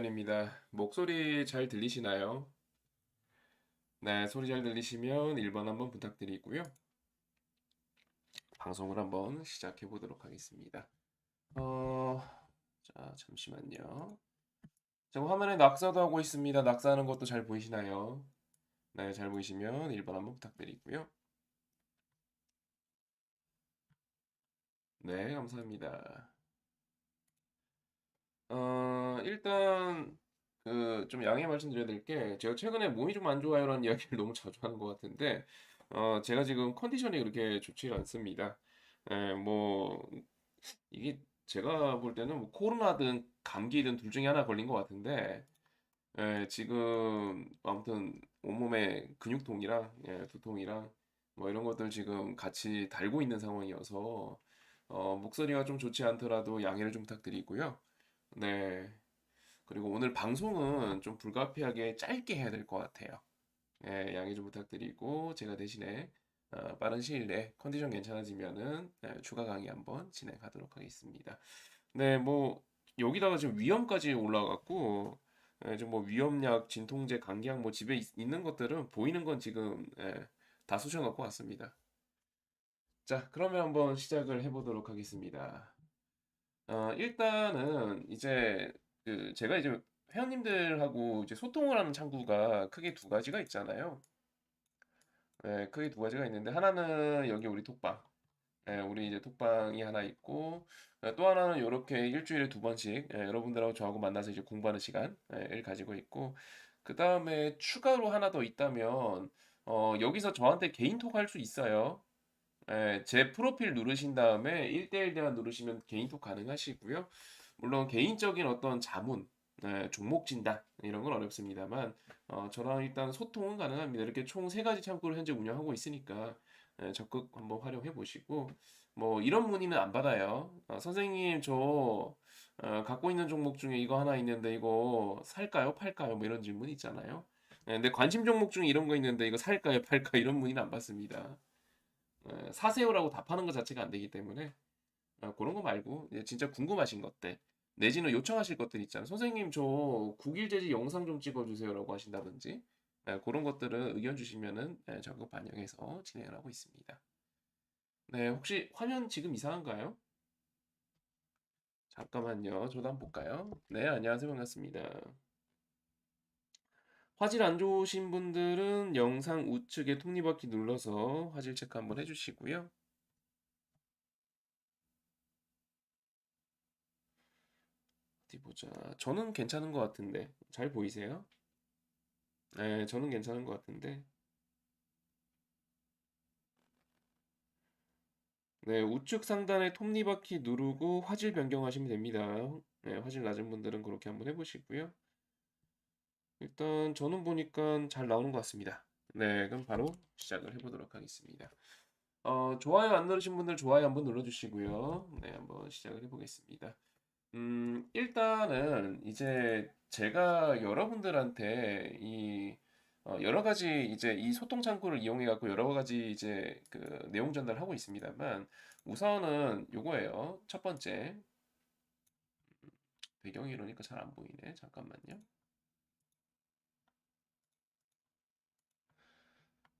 입니다. 목소리 잘 들리시나요? 네, 소리 잘 들리시면 1번 한번 부탁드리고요. 방송을 한번 시작해 보도록 하겠습니다. 어, 자, 잠시만요. 자, 화면에 낙서도 하고 있습니다. 낙서하는 것도 잘 보이시나요? 네, 잘 보이시면 1번 한번 부탁드리고요. 네, 감사합니다. 일단 좀 양해 말씀드려야 될 게 제가 최근에 몸이 좀 안 좋아요라는 이야기를 너무 자주 하는 것 같은데 제가 지금 컨디션이 그렇게 좋지 않습니다. 뭐 이게 제가 볼 때는 뭐 코로나든 감기든 둘 중에 하나 걸린 것 같은데 지금 아무튼 온몸에 근육통이랑 두통이랑 뭐 이런 것들 지금 같이 달고 있는 상황이어서 목소리가 좀 좋지 않더라도 양해를 좀 부탁드리고요. 네. 그리고 오늘 방송은 좀 불가피하게 짧게 해야 될 것 같아요. 양해 좀 부탁드리고 제가 대신에 빠른 시일 내에 컨디션 괜찮아지면은 추가 강의 한번 진행하도록 하겠습니다. 네, 뭐 여기다가 지금 위염까지 올라갔고 지금 뭐 위염약, 진통제, 감기약 뭐 집에 있는 것들은 보이는 건 지금 다 쑤셔넣고 왔습니다. 자, 그러면 한번 시작을 해보도록 하겠습니다. 일단은 이제 제가 이제 회원님들하고 이제 소통을 하는 창구가 크게 두 가지가 있잖아요. 네, 크게 두 가지가 있는데 하나는 여기 우리 톡방, 우리 이제 톡방이 하나 있고 또 하나는 이렇게 일주일에 두 번씩 여러분들하고 저하고 만나서 이제 공부하는 시간을 가지고 있고 그 다음에 추가로 하나 더 있다면 여기서 저한테 개인톡 할 수 있어요. 제 프로필 누르신 다음에 1대1 대화 누르시면 개인톡 가능하시고요. 물론 개인적인 어떤 자문, 종목 진단 이런 건 어렵습니다만 저랑 일단 소통은 가능합니다. 이렇게 총 세 가지 창구를 현재 운영하고 있으니까 적극 한번 활용해 보시고 뭐 이런 문의는 안 받아요. 선생님 저 갖고 있는 종목 중에 이거 하나 있는데 이거 살까요? 팔까요? 뭐 이런 질문 있잖아요. 근데 관심 종목 중에 이런 거 있는데 이거 살까요? 팔까요? 이런 문의는 안 받습니다. 사세요라고 답하는 것 자체가 안 되기 때문에 그런 거 말고 진짜 궁금하신 것들 내지는 요청하실 것들 있잖아요. 선생님 저 국일제지 영상 좀 찍어주세요라고 하신다든지 그런 것들은 의견 주시면은 적극 반영해서 진행을 하고 있습니다. 네, 혹시 화면 지금 이상한가요? 잠깐만요. 저도 한번 볼까요? 네, 안녕하세요. 반갑습니다. 화질 안 좋으신 분들은 영상 우측에 톱니바퀴 눌러서 화질 체크 한번 해주시고요. 어디 보자. 저는 괜찮은 것 같은데 잘 보이세요? 네, 저는 괜찮은 것 같은데. 네, 우측 상단에 톱니바퀴 누르고 화질 변경하시면 됩니다. 네, 화질 낮은 분들은 그렇게 한번 해보시고요. 일단 저는 보니까 잘 나오는 것 같습니다. 네, 그럼 바로 시작을 해보도록 하겠습니다. 좋아요 안 누르신 분들 좋아요 한번 눌러주시고요. 네, 한번 시작을 해보겠습니다. 일단은 이제 제가 여러분들한테 여러 가지 이제 이 소통 창구를 이용해 갖고 여러 가지 이제 그 내용 전달을 하고 있습니다만 우선은 요거예요. 첫 번째 배경이 이러니까 잘 안 보이네. 잠깐만요.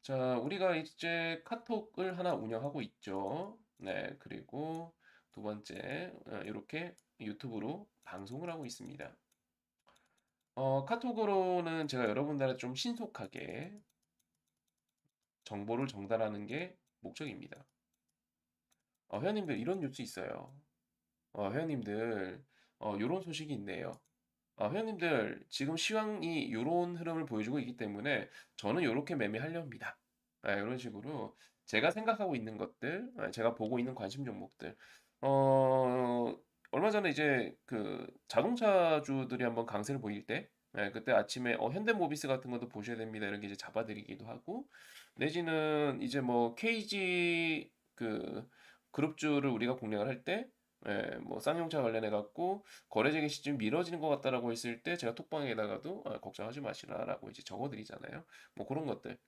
자, 우리가 이제 카톡을 하나 운영하고 있죠. 네, 그리고 두 번째 이렇게 유튜브로 방송을 하고 있습니다. 카톡으로는 제가 여러분들한테 좀 신속하게 정보를 전달하는 게 목적입니다. 회원님들 이런 뉴스 있어요. 회원님들 요런 소식이 있네요. 회원님들 지금 시황이 요런 흐름을 보여주고 있기 때문에 저는 요렇게 매매하려 합니다. 이런 식으로 제가 생각하고 있는 것들, 제가 보고 있는 관심 종목들. 어, 얼마 전에 이제 그 자동차주들이 한번 강세를 보일 때, 그때 아침에 현대모비스 같은 것도 보셔야 됩니다. 이렇게 이제 잡아드리기도 하고, 내지는 이제 뭐 KG 그 그룹주를 우리가 공략을 할 때, 뭐 쌍용차 관련해 갖고 거래 재개 시점 미뤄지는 것 같다라고 했을 때 제가 톡방에다가도 걱정하지 마시라라고 이제 적어드리잖아요. 뭐 그런 것들.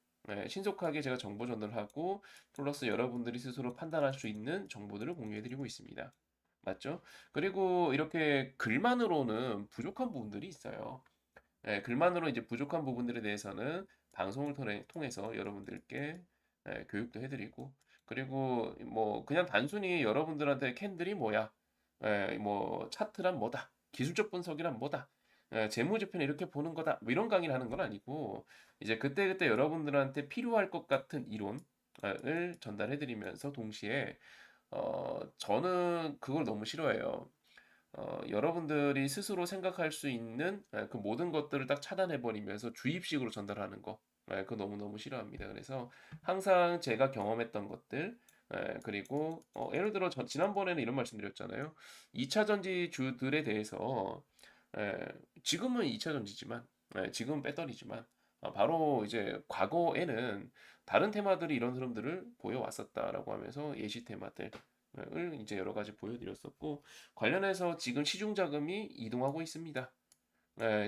신속하게 제가 정보 전달하고 플러스 여러분들이 스스로 판단할 수 있는 정보들을 공유해드리고 있습니다. 맞죠? 그리고 이렇게 글만으로는 부족한 부분들이 있어요. 예, 글만으로 이제 부족한 부분들에 대해서는 방송을 통해서 여러분들께 교육도 해드리고, 그리고 뭐 그냥 단순히 여러분들한테 캔들이 뭐야, 뭐 차트란 뭐다, 기술적 분석이란 뭐다, 재무제표는 이렇게 보는 거다, 뭐 이런 강의를 하는 건 아니고, 이제 그때그때 여러분들한테 필요할 것 같은 이론을 전달해드리면서 동시에 저는 그걸 너무 싫어해요. 여러분들이 스스로 생각할 수 있는 그 모든 것들을 딱 차단해 버리면서 주입식으로 전달하는 거. 그거 너무너무 싫어합니다. 그래서 항상 제가 경험했던 것들, 그리고 예를 들어 지난번에는 이런 말씀드렸잖아요. 2차 전지주들에 대해서 에, 지금은 2차 전지지만, 지금은 배터리지만, 바로 이제 과거에는 다른 테마들이 이런 흐름들을 보여왔었다라고 하면서 예시 테마들을 이제 여러 가지 보여드렸었고, 관련해서 지금 시중 자금이 이동하고 있습니다.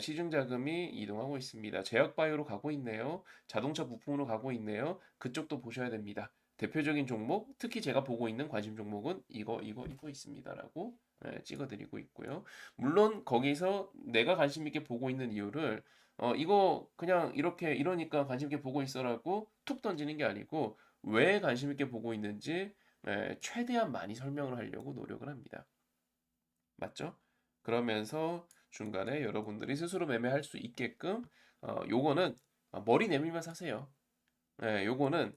시중 자금이 이동하고 있습니다. 제약바이오로 가고 있네요. 자동차 부품으로 가고 있네요. 그쪽도 보셔야 됩니다. 대표적인 종목, 특히 제가 보고 있는 관심 종목은 이거 있습니다라고 찍어드리고 있고요. 물론 거기서 내가 관심 있게 보고 있는 이유를 이거 그냥 이렇게 이러니까 관심 있게 보고 있어라고 툭 던지는 게 아니고 왜 관심 있게 보고 있는지 최대한 많이 설명을 하려고 노력을 합니다. 맞죠? 그러면서 중간에 여러분들이 스스로 매매할 수 있게끔 요거는 머리 내밀면 사세요. 요거는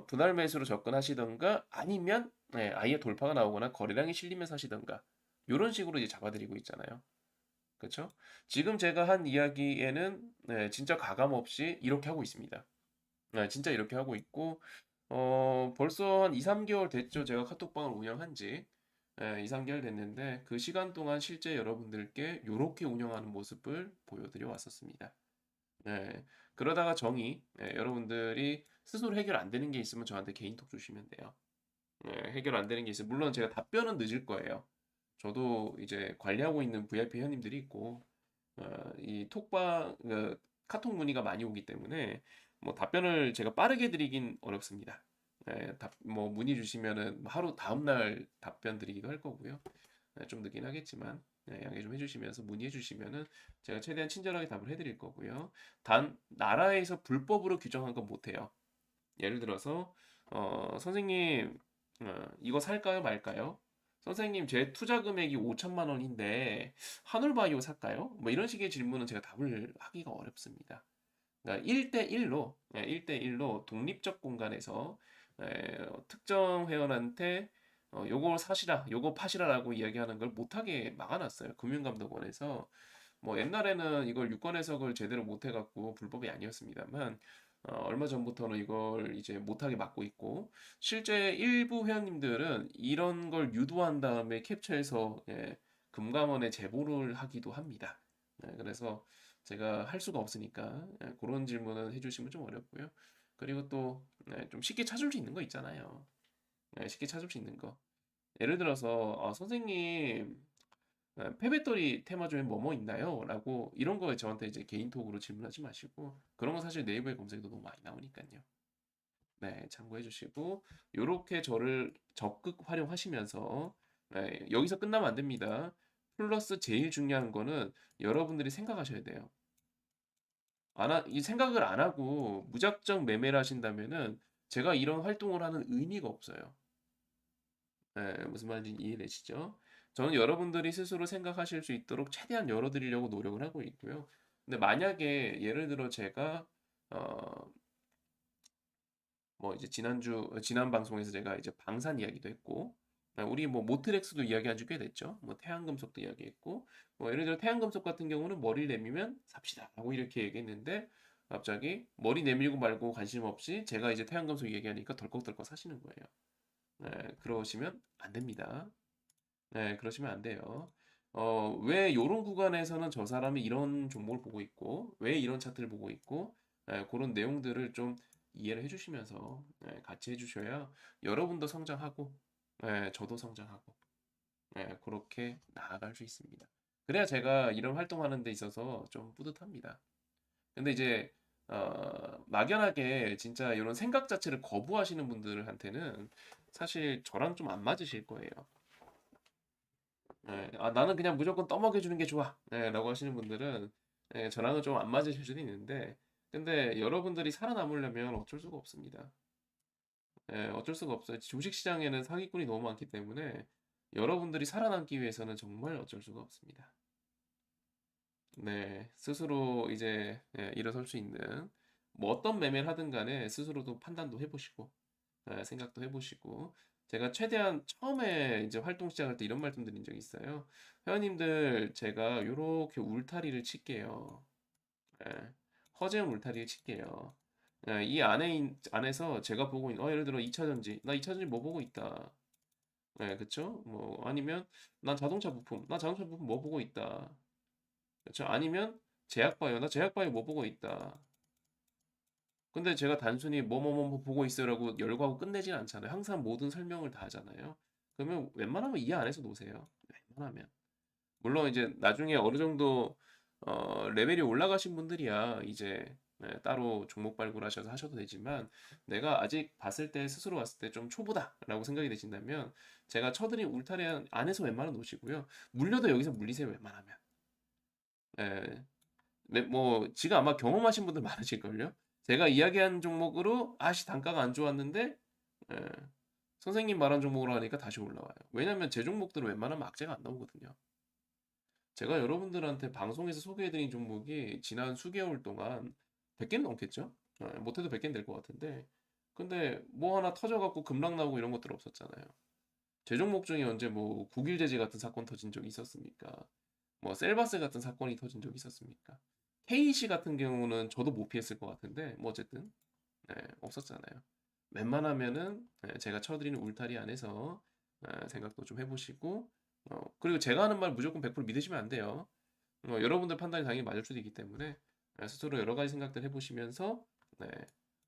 분할 매수로 접근하시던가 아니면 아예 돌파가 나오거나 거래량이 실리면 사시던가 요런 식으로 이제 잡아드리고 있잖아요. 그렇죠? 지금 제가 한 이야기에는 진짜 가감 없이 이렇게 하고 있습니다. 진짜 이렇게 하고 있고 벌써 한 2, 3개월 됐죠. 제가 카톡방을 운영한 지. 2, 3개월 됐는데 그 시간 동안 실제 여러분들께 이렇게 운영하는 모습을 보여드려 왔었습니다. 네. 그러다가 여러분들이 스스로 해결 안 되는 게 있으면 저한테 개인톡 주시면 돼요. 해결 안 되는 게 있으면 물론 제가 답변은 늦을 거예요. 저도 이제 관리하고 있는 VIP 회원님들이 있고 이 카톡 문의가 많이 오기 때문에 뭐 답변을 제가 빠르게 드리긴 어렵습니다. 뭐 문의 주시면은 하루 다음날 답변 드리기도 할 거고요. 좀 늦긴 하겠지만 양해 좀 해주시면서 문의해 주시면은 제가 최대한 친절하게 답을 해드릴 거고요. 단 나라에서 불법으로 규정한 건 못해요. 예를 들어서 선생님 이거 살까요 말까요? 선생님 제 투자 금액이 5천만 원인데 한울바이오 살까요? 뭐 이런 식의 질문은 제가 답을 하기가 어렵습니다. 그러니까 1대1로 1대1로 독립적 공간에서 특정 회원한테 요거 사시라, 요거 파시라라고 이야기하는 걸 못하게 막아놨어요. 금융감독원에서. 뭐 옛날에는 이걸 유권 해석을 제대로 못해갖고 불법이 아니었습니다만 얼마 전부터는 이걸 이제 못하게 막고 있고 실제 일부 회원님들은 이런 걸 유도한 다음에 캡처해서 금감원에 제보를 하기도 합니다. 그래서 제가 할 수가 없으니까 그런 질문은 해주시면 좀 어렵고요. 그리고 또 좀 쉽게 찾을 수 있는 거 있잖아요. 쉽게 찾을 수 있는 거. 예를 들어서 선생님 폐배터리 테마 중에 뭐뭐 있나요? 라고 이런 거에 저한테 이제 개인톡으로 질문하지 마시고 그런 거 사실 네이버에 검색도 너무 많이 나오니까요. 네, 참고해 주시고 요렇게 저를 적극 활용하시면서 여기서 끝나면 안 됩니다. 플러스 제일 중요한 거는 여러분들이 생각하셔야 돼요. 이 생각을 안 하고 무작정 매매를 하신다면은 제가 이런 활동을 하는 의미가 없어요. 무슨 말인지 이해되시죠? 저는 여러분들이 스스로 생각하실 수 있도록 최대한 열어드리려고 노력을 하고 있고요. 근데 만약에 예를 들어 제가 어, 뭐 이제 지난 방송에서 제가 이제 방산 이야기도 했고, 우리 뭐 모트렉스도 이야기한 지 꽤 됐죠. 뭐 태양금속도 이야기했고, 뭐 예를 들어 태양금속 같은 경우는 머리를 내밀면 삽시다 하고 이렇게 얘기했는데 갑자기 머리 내밀고 말고 관심 없이 제가 이제 태양금속 얘기하니까 덜컥덜컥 사시는 거예요. 그러시면 안 됩니다. 그러시면 안 돼요. 왜 요런 구간에서는 저 사람이 이런 종목을 보고 있고, 왜 이런 차트를 보고 있고, 그런 내용들을 좀 이해를 해주시면서 같이 해주셔야 여러분도 성장하고, 저도 성장하고, 그렇게 나아갈 수 있습니다. 그래야 제가 이런 활동하는 데 있어서 좀 뿌듯합니다. 근데 이제 막연하게 진짜 이런 생각 자체를 거부하시는 분들한테는 사실 저랑 좀 안 맞으실 거예요. 예. 아, 나는 그냥 무조건 떠먹여 주는 게 좋아. 예, 라고 하시는 분들은 예, 저랑은 좀 안 맞으실 수도 있는데, 근데 여러분들이 살아남으려면 어쩔 수가 없습니다. 예, 어쩔 수가 없어요. 주식시장에는 사기꾼이 너무 많기 때문에 여러분들이 살아남기 위해서는 정말 어쩔 수가 없습니다. 네, 스스로 이제 예, 일어설 수 있는 뭐 어떤 매매를 하든 간에 스스로도 판단도 해보시고 예, 생각도 해보시고, 제가 최대한 처음에 이제 활동 시작할 때 이런 말씀 드린 적이 있어요. 회원님들 제가 요렇게 울타리를 칠게요. 예, 허재형 울타리를 칠게요. 예, 이 안에서 제가 보고 있는 예를 들어 2차전지, 나 2차전지 뭐 보고 있다. 예, 그쵸? 뭐 아니면 난 자동차 부품, 나 자동차 부품 뭐 보고 있다. 그쵸? 아니면 제약바이오, 나 제약바이오 뭐 보고 있다. 근데 제가 단순히 뭐뭐뭐 보고 있어라고 열거하고 끝내진 않잖아요. 항상 모든 설명을 다 하잖아요. 그러면 웬만하면 이 안에서 놓으세요. 웬만하면. 물론 이제 나중에 어느 정도 레벨이 올라가신 분들이야 이제 따로 종목 발굴하셔서 하셔도 되지만, 내가 아직 봤을 때 스스로 봤을 때 좀 초보다라고 생각이 되신다면 제가 쳐드린 울타리 안에서 웬만하면 놓으시고요. 물려도 여기서 물리세요 웬만하면. 예. 네, 뭐 지금 아마 경험하신 분들 많으실걸요. 제가 이야기한 종목으로 아씨 단가가 안 좋았는데 예, 선생님 말한 종목으로 하니까 다시 올라와요. 왜냐면 제 종목들은 웬만하면 악재가 안 나오거든요. 제가 여러분들한테 방송에서 소개해드린 종목이 지난 수개월 동안 100개는 넘겠죠? 못해도 100개는 될 것 같은데, 근데 뭐 하나 터져갖고 급락 나오고 이런 것들 없었잖아요. 제 종목 중에 언제 뭐 국일제지 같은 사건 터진 적이 있었습니까? 뭐 셀바스 같은 사건이 터진 적이 있었습니까? KC 같은 경우는 저도 못 피했을 것 같은데 뭐 어쨌든 없었잖아요. 웬만하면은 제가 쳐드리는 울타리 안에서 생각도 좀 해보시고, 그리고 제가 하는 말 무조건 100% 믿으시면 안 돼요. 여러분들 판단이 당연히 맞을 수도 있기 때문에 스스로 여러 가지 생각들 해보시면서 네,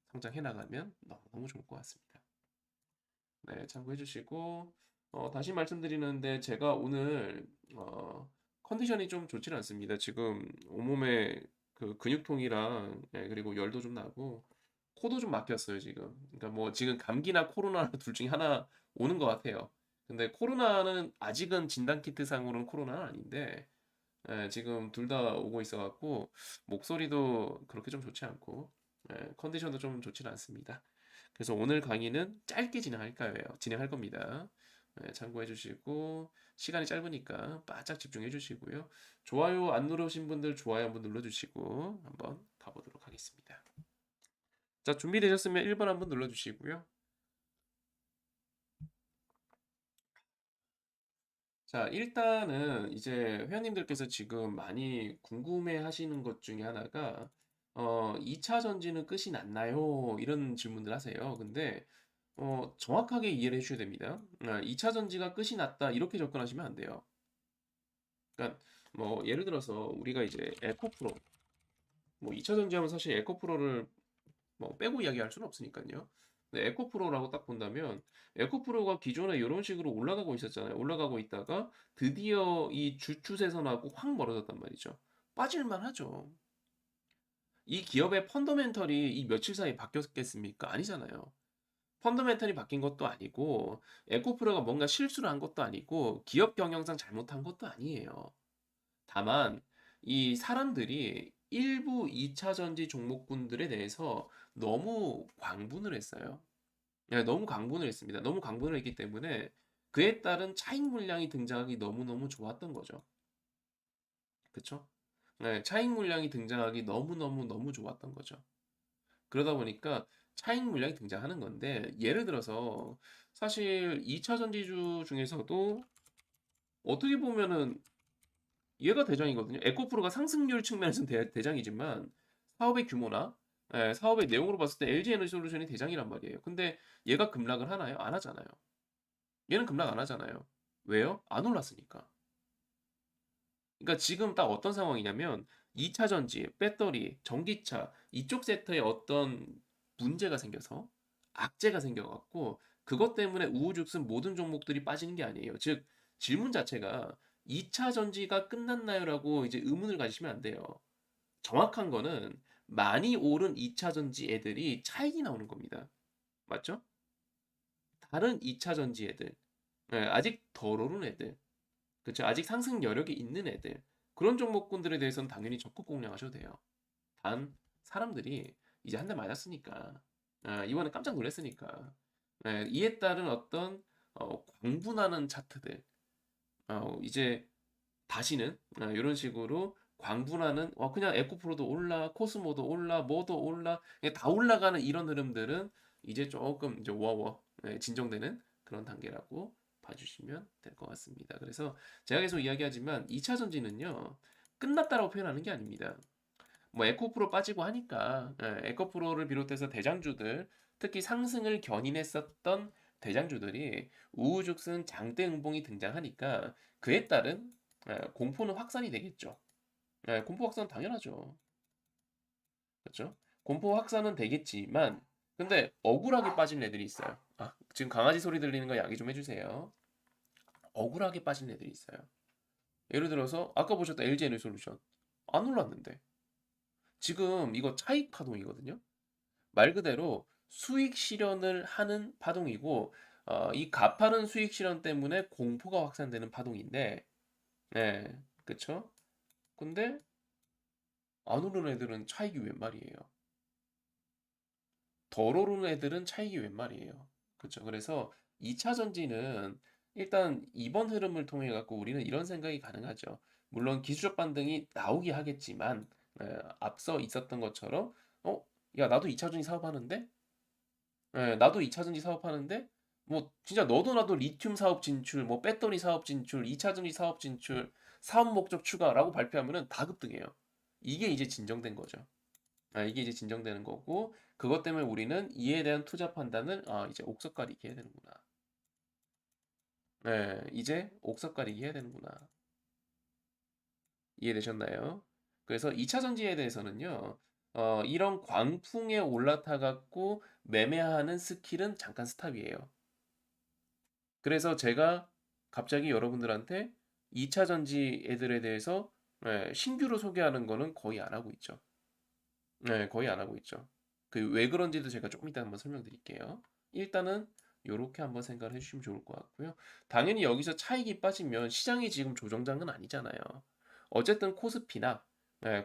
성장해 나가면 너무너무 좋을 것 같습니다. 네, 참고해 주시고, 다시 말씀드리는데 제가 오늘 컨디션이 좀 좋지는 않습니다. 지금 온몸에 그 근육통이랑 그리고 열도 좀 나고 코도 좀 막혔어요 지금. 그러니까 뭐 지금 감기나 코로나 둘 중에 하나 오는 것 같아요. 근데 코로나는 아직은 진단 키트 상으로는 코로나는 아닌데 지금 둘 다 오고 있어갖고 목소리도 그렇게 좀 좋지 않고 컨디션도 좀 좋지는 않습니다. 그래서 오늘 강의는 짧게 진행할 겁니다. 참고해 주시고, 시간이 짧으니까 바짝 집중해 주시고요. 좋아요 안 누르신 분들 좋아요 한번 눌러주시고 한번 가보도록 하겠습니다. 자, 준비되셨으면 1번 한번 눌러주시고요. 자, 일단은 이제 회원님들께서 지금 많이 궁금해 하시는 것 중에 하나가 2차 전지는 끝이 났나요? 이런 질문들 하세요. 근데 정확하게 이해를 해주셔야 됩니다. 2차 전지가 끝이 났다 이렇게 접근하시면 안 돼요. 그러니까 뭐 예를 들어서 우리가 이제 에코프로, 뭐 2차 전지 하면 사실 에코프로를 뭐 빼고 이야기할 수는 없으니까요. 근데 에코프로라고 딱 본다면 에코프로가 기존에 이런 식으로 올라가고 있었잖아요. 올라가고 있다가 드디어 이 주추세선하고 확 멀어졌단 말이죠. 빠질만 하죠. 이 기업의 펀더멘털이 이 며칠 사이에 바뀌었겠습니까? 아니잖아요. 펀더멘털이 바뀐 것도 아니고 에코프로가 뭔가 실수를 한 것도 아니고 기업 경영상 잘못한 것도 아니에요. 다만 이 사람들이 일부 2차 전지 종목군들에 대해서 너무 광분을 했어요. 너무 광분을 했습니다. 너무 광분을 했기 때문에 그에 따른 차익 물량이 등장하기 너무너무 좋았던 거죠. 그쵸? 차익 물량이 등장하기 너무너무 너무 좋았던 거죠. 그러다 보니까 차익 물량이 등장하는 건데, 예를 들어서 사실 2차 전지주 중에서도 어떻게 보면은 얘가 대장이거든요. 에코프로가 상승률 측면에서는 대장이지만 사업의 규모나 사업의 내용으로 봤을 때 LG 에너지 솔루션이 대장이란 말이에요. 근데 얘가 급락을 하나요? 안 하잖아요. 얘는 급락 안 하잖아요. 왜요? 안 올랐으니까. 그러니까 지금 딱 어떤 상황이냐면 2차 전지, 배터리, 전기차 이쪽 섹터에 어떤 문제가 생겨서 악재가 생겨갖고 그것 때문에 우후죽순 모든 종목들이 빠지는 게 아니에요. 즉 질문 자체가 2차 전지가 끝났나요라고 이제 의문을 가지시면 안 돼요. 정확한 거는 많이 오른 2차 전지 애들이 차익이 나오는 겁니다. 맞죠? 다른 2차 전지 애들, 아직 덜 오른 애들, 그쵸? 아직 상승 여력이 있는 애들. 그런 종목군들에 대해서는 당연히 적극 공략하셔도 돼요. 단 사람들이 이제 한 대 맞았으니까 이번에 깜짝 놀랐으니까 이에 따른 어떤 광분하는 차트들 이제 다시는 이런 식으로 광분하는 그냥 에코프로도 올라 코스모도 올라 뭐도 올라 그냥 다 올라가는 이런 흐름들은 이제 조금 이제 워워 진정되는 그런 단계라고 봐주시면 될 것 같습니다. 그래서 제가 계속 이야기하지만 2차 전지는요 끝났다라고 표현하는 게 아닙니다. 뭐 에코프로 빠지고 하니까 에코프로를 비롯해서 대장주들 특히 상승을 견인했었던 대장주들이 우후죽순 장대 음봉이 등장하니까 그에 따른 공포는 확산이 되겠죠. 공포 확산은 당연하죠. 그렇죠? 공포 확산은 되겠지만 근데 억울하게 빠진 애들이 있어요. 지금 강아지 소리 들리는 거 양해 좀 해주세요. 억울하게 빠진 애들이 있어요. 예를 들어서 아까 보셨던 LG 에너지솔루션 안 올랐는데 지금 이거 차익 파동이거든요. 말 그대로 수익 실현을 하는 파동이고 이 가파른 수익 실현 때문에 공포가 확산되는 파동인데 그쵸? 근데 안 오르는 애들은 차익이 웬 말이에요. 덜 오르는 애들은 차익이 웬 말이에요. 그쵸? 그래서 2차 전지는 일단 이번 흐름을 통해 갖고 우리는 이런 생각이 가능하죠. 물론 기술적 반등이 나오기 하겠지만 앞서 있었던 것처럼 야 나도 2차 전지 사업하는데 나도 2차 전지 사업하는데 뭐 진짜 너도 나도 리튬 사업 진출, 뭐 배터리 사업 진출, 2차 전지 사업 진출, 사업 목적 추가라고 발표하면은 다 급등해요. 이게 이제 진정된 거죠. 이게 이제 진정되는 거고 그것 때문에 우리는 이에 대한 투자 판단을 이제 옥석 가리기 해야 되는구나. 이제 옥석 가리기 해야 되는구나. 이해되셨나요? 그래서 2차 전지에 대해서는요. 이런 광풍에 올라타 갖고 매매하는 스킬은 잠깐 스탑이에요. 그래서 제가 갑자기 여러분들한테 2차 전지 애들에 대해서 신규로 소개하는 거는 거의 안 하고 있죠. 거의 안 하고 있죠. 그 왜 그런지도 제가 조금 이따 한번 설명드릴게요. 일단은 요렇게 한번 생각을 해주시면 좋을 것 같고요. 당연히 여기서 차익이 빠지면 시장이 지금 조정장은 아니잖아요. 어쨌든 코스피나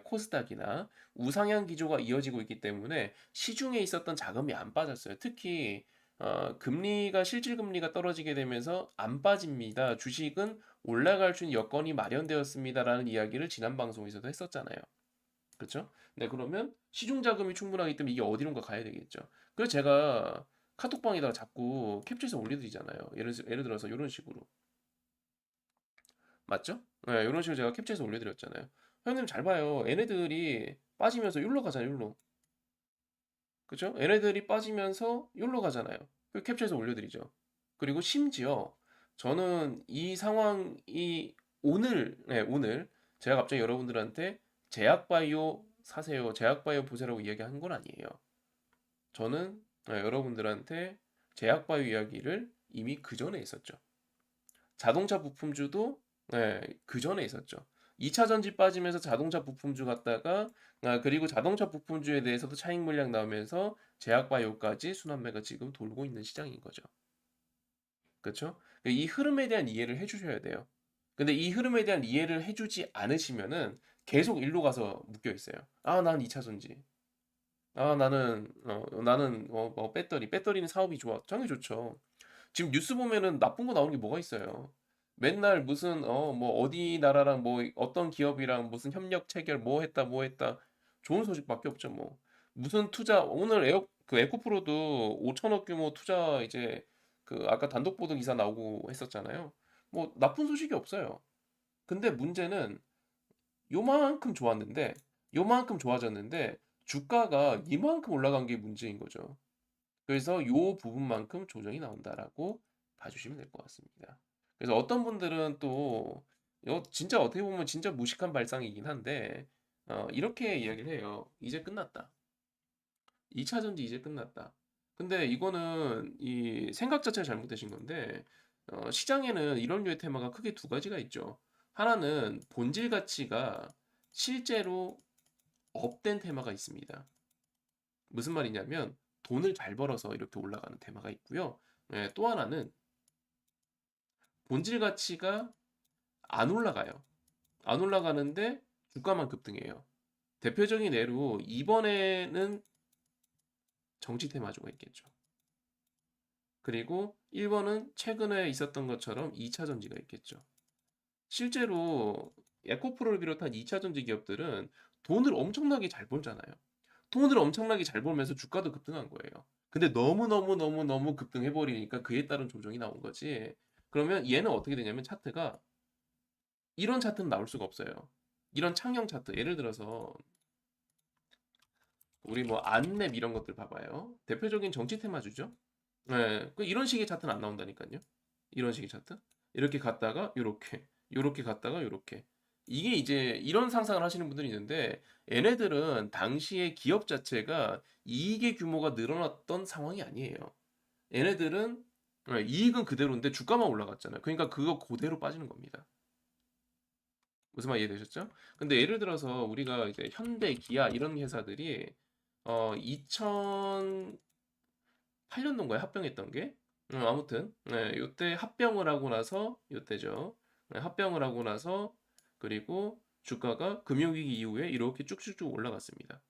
코스닥이나 우상향 기조가 이어지고 있기 때문에 시중에 있었던 자금이 안 빠졌어요. 특히 금리가 실질 금리가 떨어지게 되면서 안 빠집니다. 주식은 올라갈 수 있는 여건이 마련되었습니다라는 이야기를 지난 방송에서도 했었잖아요. 그렇죠? 네, 그러면 시중 자금이 충분하기 때문에 이게 어디론가 가야 되겠죠. 그래서 제가 카톡방에다가 자꾸 캡처해서 올려드리잖아요. 예를 들어서 이런 식으로. 맞죠? 네, 이런 식으로 제가 캡처해서 올려드렸잖아요. 형님 잘 봐요. 얘네들이 빠지면서 욜로 가잖아요, 욜로. 그죠? 얘네들이 빠지면서 욜로 가잖아요. 그 캡처해서 올려드리죠. 그리고 심지어 저는 이 상황이 오늘 제가 갑자기 여러분들한테 제약바이오 사세요, 제약바이오 보세라고 이야기한 건 아니에요. 저는 여러분들한테 제약바이오 이야기를 이미 그 전에 했었죠. 자동차 부품주도 그 전에 있었죠. 2차 전지 빠지면서 자동차 부품주 갔다가 그리고 자동차 부품주에 대해서도 차익 물량 나오면서 제약바이오까지 순환매가 지금 돌고 있는 시장인 거죠. 그렇죠? 이 흐름에 대한 이해를 해주셔야 돼요. 근데 이 흐름에 대한 이해를 해주지 않으시면은 계속 일로 가서 묶여 있어요. 난 2차 전지. 나는 배터리는 사업이 좋아. 당연히 좋죠. 지금 뉴스 보면은 나쁜 거 나오는 게 뭐가 있어요? 맨날 무슨 뭐 어디 나라랑 뭐 어떤 기업이랑 무슨 협력 체결 뭐 했다 좋은 소식밖에 없죠 뭐. 무슨 투자 오늘 그 에코프로도 5천억 규모 투자 이제 그 아까 단독 보도 기사 나오고 했었잖아요. 뭐 나쁜 소식이 없어요. 근데 문제는 요만큼 좋았는데 요만큼 좋아졌는데 주가가 이만큼 올라간 게 문제인 거죠. 그래서 요 부분만큼 조정이 나온다라고 봐주시면 될 것 같습니다. 그래서 어떤 분들은 또 진짜 어떻게 보면 진짜 무식한 발상이긴 한데 이렇게 이야기를 해요. 이제 끝났다. 2차 전지 이제 끝났다. 근데 이거는 이 생각 자체가 잘못되신 건데 시장에는 이런 류의 테마가 크게 두 가지가 있죠. 하나는 본질 가치가 실제로 업된 테마가 있습니다. 무슨 말이냐면 돈을 잘 벌어서 이렇게 올라가는 테마가 있고요. 또 하나는 본질 가치가 안 올라가요. 안 올라가는데 주가만 급등해요. 대표적인 예로 이번에는 정치 테마주가 있겠죠. 그리고 1번은 최근에 있었던 것처럼 2차 전지가 있겠죠. 실제로 에코프로를 비롯한 2차 전지 기업들은 돈을 엄청나게 잘 벌잖아요. 돈을 엄청나게 잘 벌면서 주가도 급등한 거예요. 근데 너무 급등해버리니까 그에 따른 조정이 나온 거지. 그러면 얘는 어떻게 되냐면 차트가 이런 차트는 나올 수가 없어요. 이런 창형 차트. 예를 들어서 우리 뭐 안랩 이런 것들 봐봐요. 대표적인 정치 테마주죠. 네, 이런 식의 차트는 안 나온다니까요. 이런 식의 차트. 이렇게 갔다가 요렇게, 요렇게 갔다가 요렇게. 이게 이제 이런 상상을 하시는 분들이 있는데 얘네들은 당시에 기업 자체가 이익의 규모가 늘어났던 상황이 아니에요. 얘네들은 이익은 그대로인데 주가만 올라갔잖아요. 그러니까 그거 그대로 빠지는 겁니다. 무슨 말 이해되셨죠? 근데 예를 들어서 우리가 이제 현대, 기아 이런 회사들이 2008년도인가에 합병했던 게 아무튼 요때 합병을 하고 나서 요때죠. 합병을 하고 나서 그리고 주가가 금융위기 이후에 이렇게 쭉쭉쭉 올라갔습니다.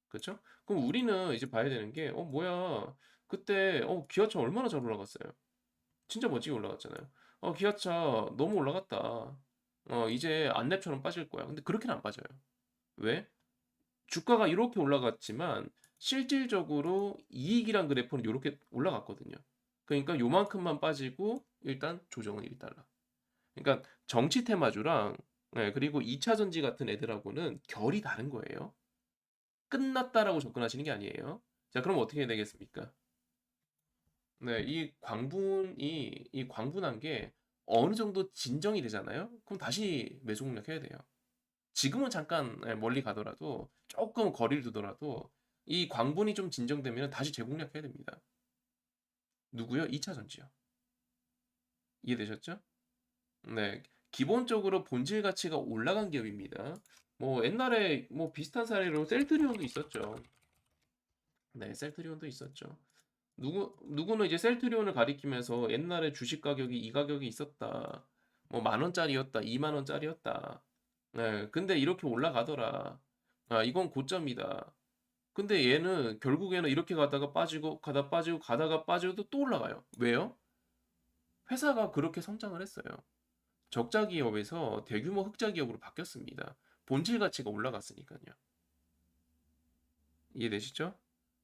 그렇죠? 그럼 우리는 이제 봐야 되는 게 뭐야 그때 기아차 얼마나 잘 올라갔어요. 진짜 멋지게 올라갔잖아요. 기아차 너무 올라갔다. 이제 안랩처럼 빠질 거야. 근데 그렇게는 안 빠져요. 왜? 주가가 이렇게 올라갔지만 실질적으로 이익이란 그래프는 이렇게 올라갔거든요. 그러니까 요만큼만 빠지고 일단 조정은 1달러. 그러니까 정치 테마주랑 그리고 2차 전지 같은 애들하고는 결이 다른 거예요. 끝났다라고 접근하시는 게 아니에요. 자, 그럼 어떻게 해야 되겠습니까? 네, 이 광분한 게 어느 정도 진정이 되잖아요. 그럼 다시 매수 공략해야 돼요. 지금은 잠깐 멀리 가더라도 조금 거리를 두더라도 이 광분이 좀 진정되면 다시 재공략해야 됩니다. 누구요? 2차 전지요. 이해되셨죠? 네. 기본적으로 본질 가치가 올라간 기업입니다. 뭐 옛날에 뭐 비슷한 사례로 셀트리온도 있었죠. 네, 셀트리온도 있었죠. 누구는 이제 셀트리온을 가리키면서 옛날에 주식 가격이 이 가격이 있었다. 뭐 만 원짜리였다, 2만 원짜리였다. 네, 근데 이렇게 올라가더라. 아, 이건 고점이다. 근데 얘는 결국에는 이렇게 가다가 빠지고 가다 빠지고 가다가 빠져도 또 올라가요. 왜요? 회사가 그렇게 성장을 했어요. 적자 기업에서 대규모 흑자 기업으로 바뀌었습니다. 본질 가치가 올라갔으니까요. 이해되시죠?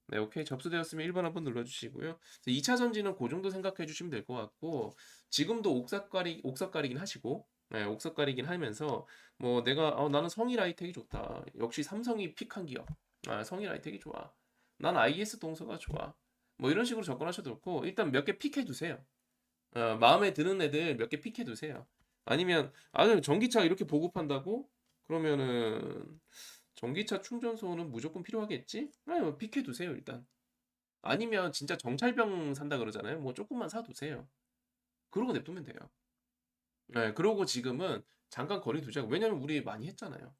네, 오케이. 접수되었으면 1번 한번 눌러주시고요. 2차 전지는 그 정도 생각해 주시면 될 것 같고, 지금도 옥석가리긴 하시고, 네, 옥석가리긴 하면서, 뭐, 나는 성일 아이텍이 좋다. 역시 삼성이 픽한 기업. 아, 성일 아이텍이 좋아. 난 IS 동서가 좋아. 뭐, 이런 식으로 접근하셔도 좋고, 일단 몇 개 픽해 두세요. 마음에 드는 애들 몇 개 픽해 두세요. 아니면, 그냥 전기차 이렇게 보급한다고? 그러면은, 전기차 충전소는 무조건 필요하겠지? 뭐 픽해 두세요, 일단. 아니면 진짜 정찰병 산다 그러잖아요. 뭐 조금만 사두세요. 그러고 냅두면 돼요. 네, 그러고 지금은 잠깐 거리 두자고. 왜냐면 우리 많이 했잖아요.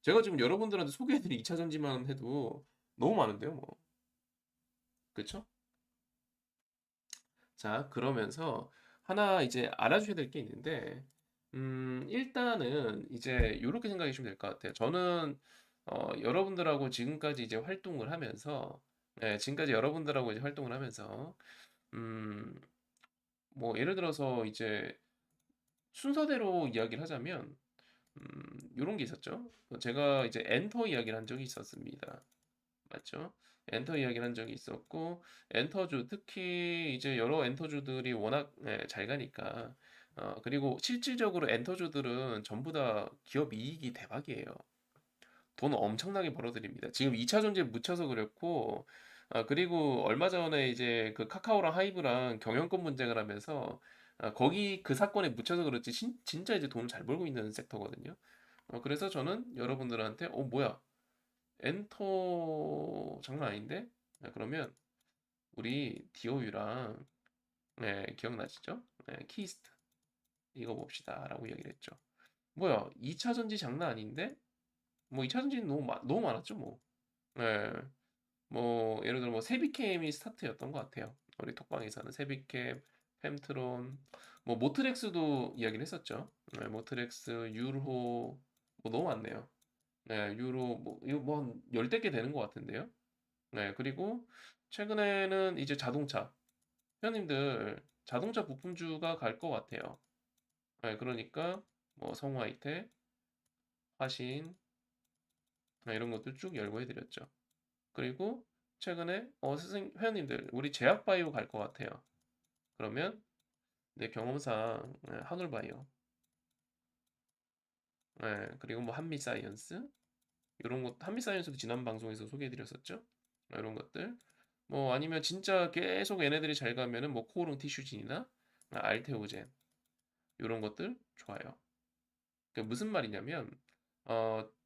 제가 지금 여러분들한테 소개해드린 2차 전지만 해도 너무 많은데요, 뭐. 그쵸? 자, 그러면서 하나 이제 알아주셔야 될 게 있는데, 일단은 이제 이렇게 생각하시면 될 것 같아요. 저는 여러분들하고 지금까지 이제 활동을 하면서, 지금까지 여러분들하고 이제 활동을 하면서, 음, 뭐 예를 들어서 이제 순서대로 이야기를 하자면, 요런 게 있었죠. 제가 이제 엔터 이야기를 한 적이 있었습니다. 맞죠? 엔터 이야기를 한 적이 있었고, 엔터주, 특히 이제 여러 엔터주들이 워낙 잘 가니까, 그리고 실질적으로 엔터주들은 전부 다 기업 이익이 대박이에요. 돈 엄청나게 벌어들입니다. 지금 2차 전지에 묻혀서 그랬고, 그리고 얼마 전에 이제 그 카카오랑 하이브랑 경영권 분쟁을 하면서, 거기 그 사건에 묻혀서 그렇지, 진짜 이제 돈을 잘 벌고 있는 섹터거든요. 그래서 저는 여러분들한테, 뭐야, 엔터 장난 아닌데? 그러면 우리 디오유랑 기억나시죠? 키스트 이거 봅시다 라고 이야기를 했죠. 뭐야 2차 전지 장난 아닌데? 뭐 2차 전지는 너무 많았죠 뭐. 네, 뭐 예를 들어 뭐 세비캠이 스타트였던 것 같아요. 우리 톡방에서는 세비캠, 햄트론, 뭐 모트렉스도 이야기를 했었죠. 네, 모트렉스, 유로, 뭐 너무 많네요. 네, 유로, 뭐 이거 뭐한 열댓 개 되는 것 같은데요. 네, 그리고 최근에는 이제 자동차. 회원님들 자동차 부품주가 갈 것 같아요. 네, 그러니까 뭐 성화이태, 화신, 이런 것들 쭉 열고 해드렸죠. 그리고 최근에 선생님 회원님들 우리 제약바이오 갈 것 같아요. 그러면 내 경험상 한올바이오, 그리고 뭐 한미사이언스 이런 것, 한미사이언스도 지난 방송에서 소개해드렸었죠. 이런 것들 뭐 아니면 진짜 계속 얘네들이 잘 가면은 뭐 코오롱 티슈진이나 알테오젠 이런 것들 좋아요. 그 무슨 말이냐면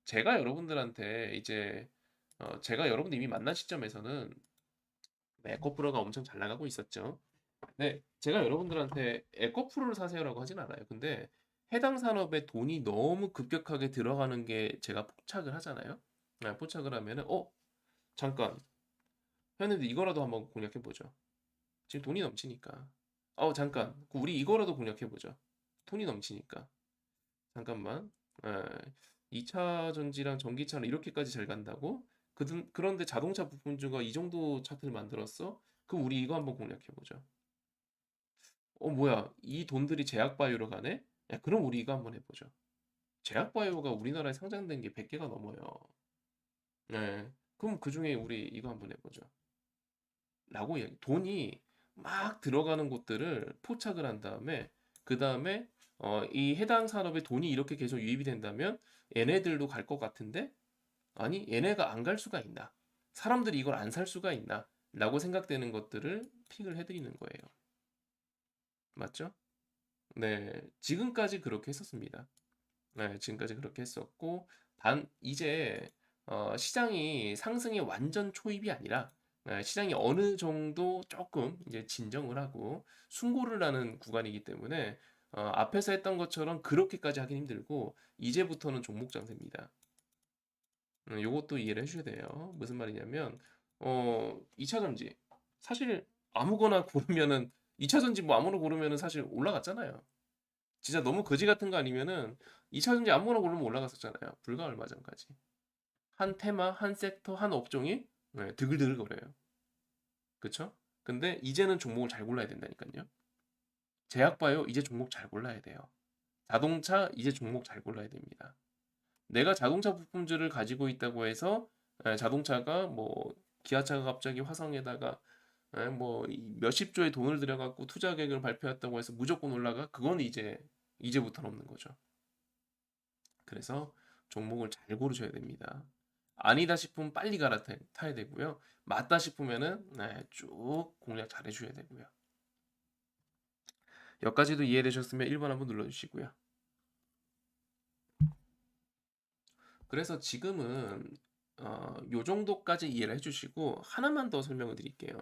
제가 여러분들한테 이제 제가 여러분들 이미 만난 시점에서는 에코프로가 엄청 잘 나가고 있었죠. 네, 제가 여러분들한테 에코프로를 사세요라고 하진 않아요. 근데 해당 산업에 돈이 너무 급격하게 들어가는 게 제가 포착을 하잖아요. 포착을 하면은 잠깐 회원님들 이거라도 한번 공략해 보죠. 지금 돈이 넘치니까. 잠깐 우리 이거라도 공략해 보죠. 돈이 넘치니까. 잠깐만. 에, 2차 전지랑 전기차는 이렇게까지 잘 간다고? 그런데 자동차 부품주가 이 정도 차트를 만들었어? 그럼 우리 이거 한번 공략해보죠. 뭐야, 이 돈들이 제약바이오로 가네? 야, 그럼 우리 이거 한번 해보죠. 제약바이오가 우리나라에 상장된 게 100개가 넘어요. 네. 그럼 그 중에 우리 이거 한번 해보죠. 라고 이야기. 돈이 막 들어가는 곳들을 포착을 한 다음에, 그 다음에 이 해당 산업에 돈이 이렇게 계속 유입이 된다면 얘네들도 갈 것 같은데, 아니, 얘네가 안 갈 수가 있나? 사람들이 이걸 안 살 수가 있나? 라고 생각되는 것들을 픽을 해드리는 거예요. 맞죠? 네, 지금까지 그렇게 했었습니다. 네, 지금까지 그렇게 했었고, 이제 시장이 상승의 완전 초입이 아니라 시장이 어느 정도 조금 이제 진정을 하고 숭고를 하는 구간이기 때문에 앞에서 했던 것처럼 그렇게까지 하긴 힘들고 이제부터는 종목 장세입니다. 요것도 이해를 해주셔야 돼요. 무슨 말이냐면 2차 전지 사실 아무거나 고르면은 2차 전지 뭐 아무거나 고르면은 사실 올라갔잖아요. 진짜 너무 거지 같은 거 아니면은 2차 전지 아무거나 고르면 올라갔었잖아요. 불과 얼마 전까지. 한 테마, 한 섹터, 한 업종이 드글드글 거려요. 그쵸? 근데 이제는 종목을 잘 골라야 된다니까요. 제약바이오 이제 종목 잘 골라야 돼요. 자동차 이제 종목 잘 골라야 됩니다. 내가 자동차 부품주를 가지고 있다고 해서 자동차가 뭐 기아차가 갑자기 화성에다가 뭐 몇십 조의 돈을 들여갖고 투자 계획을 발표했다고 해서 무조건 올라가? 그건 이제부터는 없는 거죠. 그래서 종목을 잘 고르셔야 됩니다. 아니다 싶으면 빨리 갈아타야 되고요. 맞다 싶으면은 쭉 공략 잘 해주셔야 되고요. 여기까지도 이해되셨으면 1번 한번 눌러주시고요. 그래서 지금은 요 정도까지 이해를 해주시고 하나만 더 설명을 드릴게요.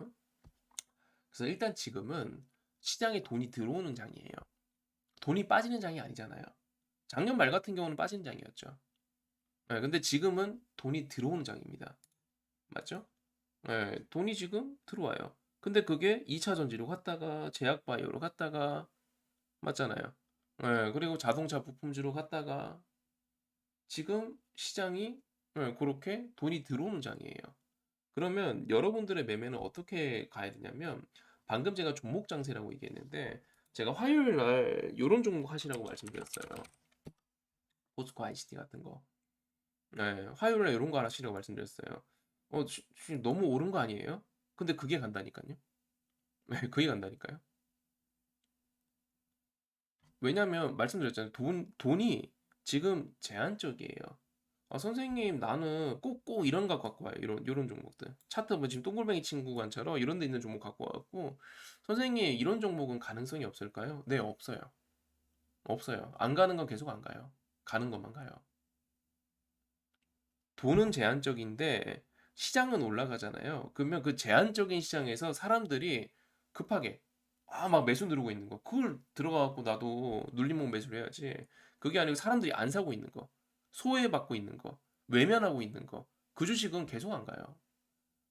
그래서 일단 지금은 시장에 돈이 들어오는 장이에요. 돈이 빠지는 장이 아니잖아요. 작년 말 같은 경우는 빠진 장이었죠. 근데 지금은 돈이 들어오는 장입니다. 맞죠? 돈이 지금 들어와요. 근데 그게 2차 전지로 갔다가 제약바이오로 갔다가 맞잖아요. 그리고 자동차 부품주로 갔다가 지금 시장이 그렇게 돈이 들어오는 장이에요. 그러면 여러분들의 매매는 어떻게 가야 되냐면 방금 제가 종목 장세라고 얘기했는데 제가 화요일 날 이런 종목 하시라고 말씀드렸어요. 포스코 ICT 같은 거. 화요일 날 이런 거 하시라고 말씀드렸어요. 지금 너무 오른 거 아니에요? 근데 그게 간다니까요. 그게 간다니까요. 왜냐면 말씀드렸잖아요. 돈이 지금 제한적이에요. 선생님 나는 꼭 이런 거 갖고 와요. 이런 종목들. 차트 뭐 지금 동글뱅이 친구관처럼 이런 데 있는 종목 갖고 와갖고 선생님 이런 종목은 가능성이 없을까요? 네, 없어요. 없어요. 안 가는 건 계속 안 가요. 가는 것만 가요. 돈은 제한적인데 시장은 올라가잖아요. 그러면 그 제한적인 시장에서 사람들이 급하게 막 매수 누르고 있는 거. 그걸 들어가갖고 나도 눌림목 매수를 해야지. 그게 아니고 사람들이 안 사고 있는 거. 소외받고 있는 거. 외면하고 있는 거. 그 주식은 계속 안 가요.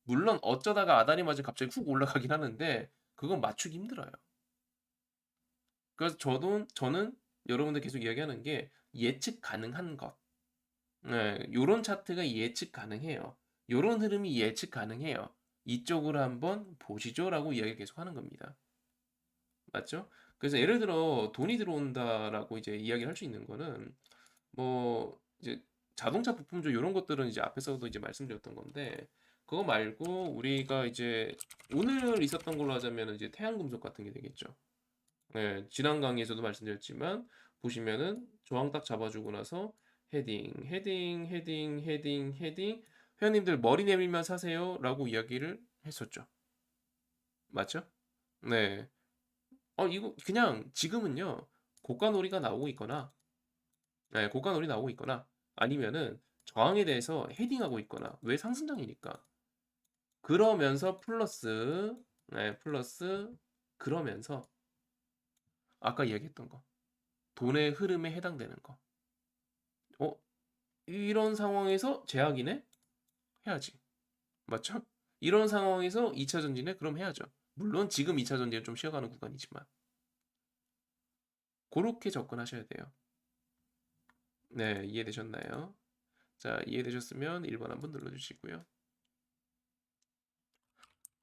물론 어쩌다가 아다리 맞아 갑자기 훅 올라가긴 하는데 그건 맞추기 힘들어요. 그래서 저는 여러분들 계속 이야기하는 게 예측 가능한 것. 네, 요런 차트가 예측 가능해요. 요런 흐름이 예측 가능해요. 이쪽으로 한번 보시죠라고 이야기를 계속 하는 겁니다. 맞죠? 그래서 예를 들어 돈이 들어온다라고 이제 이야기를 할 수 있는 거는 뭐 이제 자동차 부품주 요런 것들은 이제 앞에서도 이제 말씀드렸던 건데 그거 말고 우리가 이제 오늘 있었던 걸로 하자면 이제 태양금속 같은 게 되겠죠. 네, 지난 강의에서도 말씀드렸지만 보시면은 저항 딱 잡아주고 나서 헤딩 회원님들 머리 내밀면 사세요라고 이야기를 했었죠. 맞죠? 네. 이거 그냥 지금은요. 고가놀이가 나오고 있거나 네, 고가놀이 나오고 있거나 아니면은 저항에 대해서 헤딩하고 있거나 왜 상승장이니까 그러면서 플러스 네, 플러스 그러면서 아까 이야기했던 거 돈의 흐름에 해당되는 거 어? 이런 상황에서 제약이네? 해야지. 맞죠? 이런 상황에서 2차 전지네? 그럼 해야죠. 물론 지금 2차 전지는 좀 쉬어가는 구간이지만 그렇게 접근하셔야 돼요. 네, 이해되셨나요? 자, 이해되셨으면 1번 한번 눌러주시고요.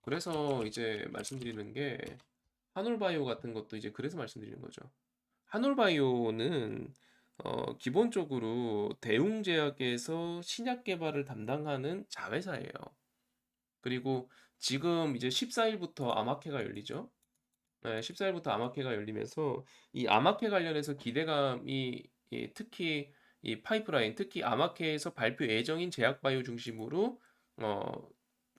그래서 이제 말씀드리는 게 한올바이오 같은 것도 이제 그래서 말씀드리는 거죠. 한올바이오는 기본적으로 대웅제약에서 신약 개발을 담당하는 자회사예요. 그리고 지금 이제 14일부터 암학회가 열리죠. 네, 14일부터 암학회가 열리면서 이 암학회 관련해서 기대감이 특히 이 파이프라인, 특히 암학회에서 발표 예정인 제약바이오 중심으로 어,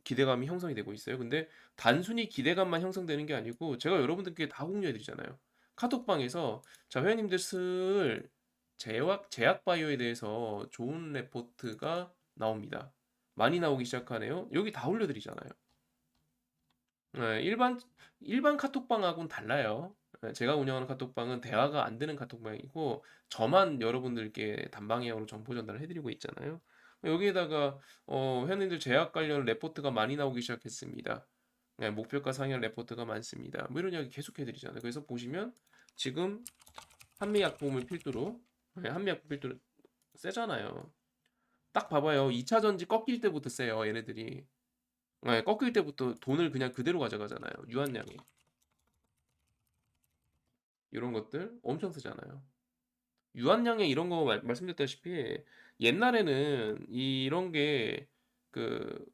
기대감이 형성이 되고 있어요. 근데 단순히 기대감만 형성되는 게 아니고 제가 여러분들께 다 공유해 드리잖아요. 카톡방에서 자, 회원님들 슬 제약바이오에 대해서 좋은 레포트가 나옵니다. 많이 나오기 시작하네요. 여기 다 올려드리잖아요. 네, 일반 카톡방하고는 달라요. 네, 제가 운영하는 카톡방은 대화가 안 되는 카톡방이고 저만 여러분들께 단방향으로 정보 전달을 해드리고 있잖아요. 여기에다가 회원님들 제약 관련 레포트가 많이 나오기 시작했습니다. 네, 목표가 상향 레포트가 많습니다. 뭐 이런 이야기 계속 해드리잖아요. 그래서 보시면 지금 한미약품을 필두로 한미약품 필두로 세잖아요. 딱 봐봐요. 2차 전지 꺾일 때부터 세요, 얘네들이. 네, 꺾일 때부터 돈을 그냥 그대로 가져가잖아요. 유한량에. 이런 것들 엄청 쓰잖아요. 유한량에 이런 거 말씀드렸다시피 옛날에는 이런 게 그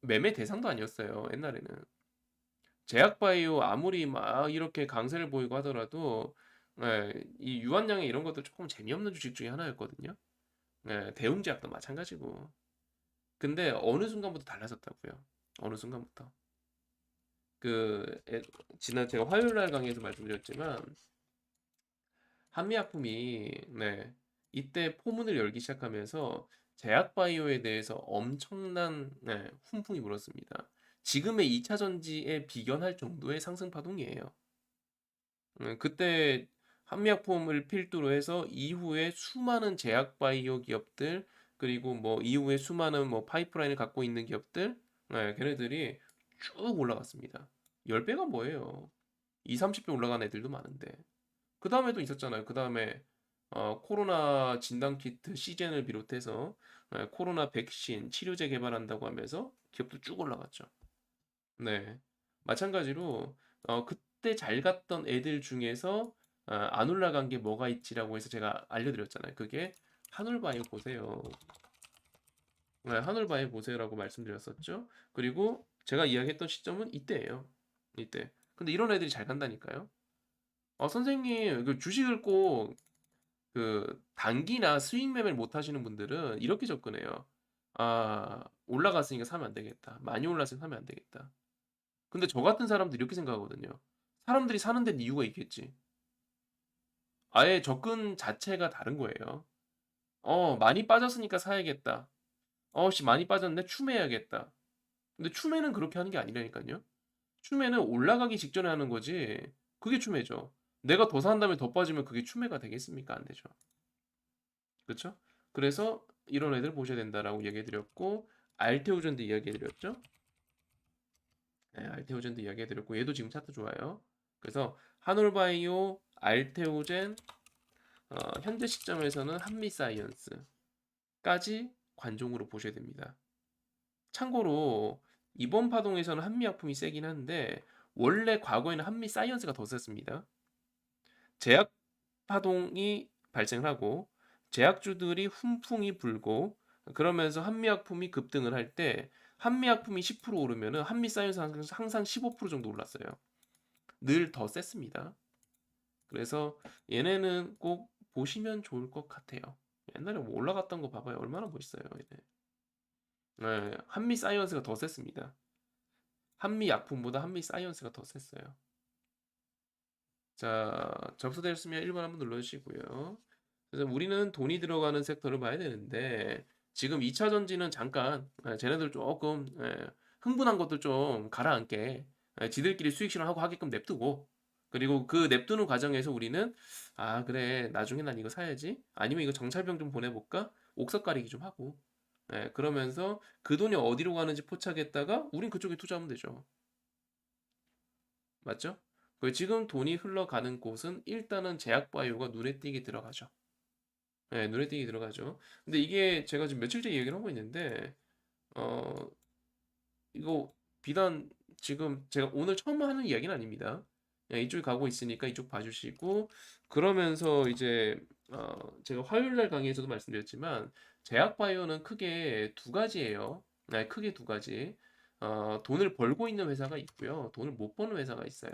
매매 대상도 아니었어요. 옛날에는. 제약바이오 아무리 막 이렇게 강세를 보이고 하더라도 이 유한량에 이런 것도 조금 재미없는 주식 중에 하나였거든요. 대웅제약도 마찬가지고. 근데 어느 순간부터 달라졌다고요. 어느 순간부터. 그 지난 제가 화요일 날 강의에서 말씀드렸지만 한미약품이 이때 포문을 열기 시작하면서 제약바이오에 대해서 엄청난 훈풍이 불었습니다. 지금의 2차 전지에 비견할 정도의 상승 파동이에요. 그때 한미약품을 필두로 해서 이후에 수많은 제약바이오 기업들 그리고 뭐 이후에 수많은 뭐 파이프라인을 갖고 있는 기업들 걔네들이 쭉 올라갔습니다. 10배가 뭐예요? 2, 30배 올라간 애들도 많은데. 그 다음에도 있었잖아요. 그 다음에 코로나 진단 키트 시젠을 비롯해서 코로나 백신 치료제 개발한다고 하면서 기업도 쭉 올라갔죠. 네. 마찬가지로 그때 잘 갔던 애들 중에서 안 올라간 게 뭐가 있지라고 해서 제가 알려드렸잖아요. 그게 한올바이오 보세요. 네, 한올바이오 보세요라고 말씀드렸었죠. 그리고 제가 이야기했던 시점은 이때예요. 이때. 근데 이런 애들이 잘 간다니까요. 선생님, 그 주식을 꼭 단기나 수익 매매를 못 하시는 분들은 이렇게 접근해요. 아, 올라갔으니까 사면 안 되겠다. 많이 올랐으니까 사면 안 되겠다. 근데 저 같은 사람들이 이렇게 생각하거든요. 사람들이 사는 데는 이유가 있겠지. 아예 접근 자체가 다른 거예요. 많이 빠졌으니까 사야겠다. 씨, 많이 빠졌네. 추매해야겠다. 근데 추매는 그렇게 하는 게 아니라니까요. 추매는 올라가기 직전에 하는 거지. 그게 추매죠. 내가 더 산 다음에 더 빠지면 그게 추매가 되겠습니까? 안 되죠. 그렇죠? 그래서 이런 애들 보셔야 된다라고 얘기해 드렸고 알테오전도 이야기해 드렸죠. 네, 알테오전도 이야기해 드렸고 얘도 지금 차트 좋아요. 그래서 하놀바이오, 알테오젠, 현재 시점에서는 한미사이언스까지 관종으로 보셔야 됩니다. 참고로 이번 파동에서는 한미약품이 세긴 한데 원래 과거에는 한미사이언스가 더 셌습니다. 제약 파동이 발생을 하고 제약주들이 훈풍이 불고 그러면서 한미약품이 급등을 할 때 한미약품이 10% 오르면은 한미사이언스 항상 15% 정도 올랐어요. 늘 더 셌습니다. 그래서 얘네는 꼭 보시면 좋을 것 같아요. 옛날에 뭐 올라갔던 거 봐봐요. 얼마나 멋있어요, 얘네. 네, 한미 사이언스가 더 셌습니다. 한미 약품보다 한미 사이언스가 더 셌어요. 자, 접수되셨으면 1번 한번 눌러주시고요. 그래서 우리는 돈이 들어가는 섹터를 봐야 되는데 지금 2차 전지는 잠깐 쟤네들 조금 흥분한 것들 좀 가라앉게 지들끼리 수익 실현하고 하게끔 냅두고 그리고 그 냅두는 과정에서 우리는 아 그래 나중에 난 이거 사야지 아니면 이거 정찰병 좀 보내볼까 옥석 가리기 좀 하고 그러면서 그 돈이 어디로 가는지 포착했다가 우린 그쪽에 투자하면 되죠. 맞죠? 지금 돈이 흘러가는 곳은 일단은 제약바이오가 눈에 띄게 들어가죠. 네, 눈에 띄게 들어가죠. 근데 이게 제가 지금 며칠째 얘기를 하고 있는데, 어, 이거 비단 지금 제가 오늘 처음 하는 이야기는 아닙니다. 그냥 이쪽에 가고 있으니까 이쪽 봐주시고, 그러면서 이제, 제가 화요일 날 강의에서도 말씀드렸지만, 제약바이오는 크게 두 가지예요. 네, 크게 두 가지. 돈을 벌고 있는 회사가 있고요. 돈을 못 버는 회사가 있어요.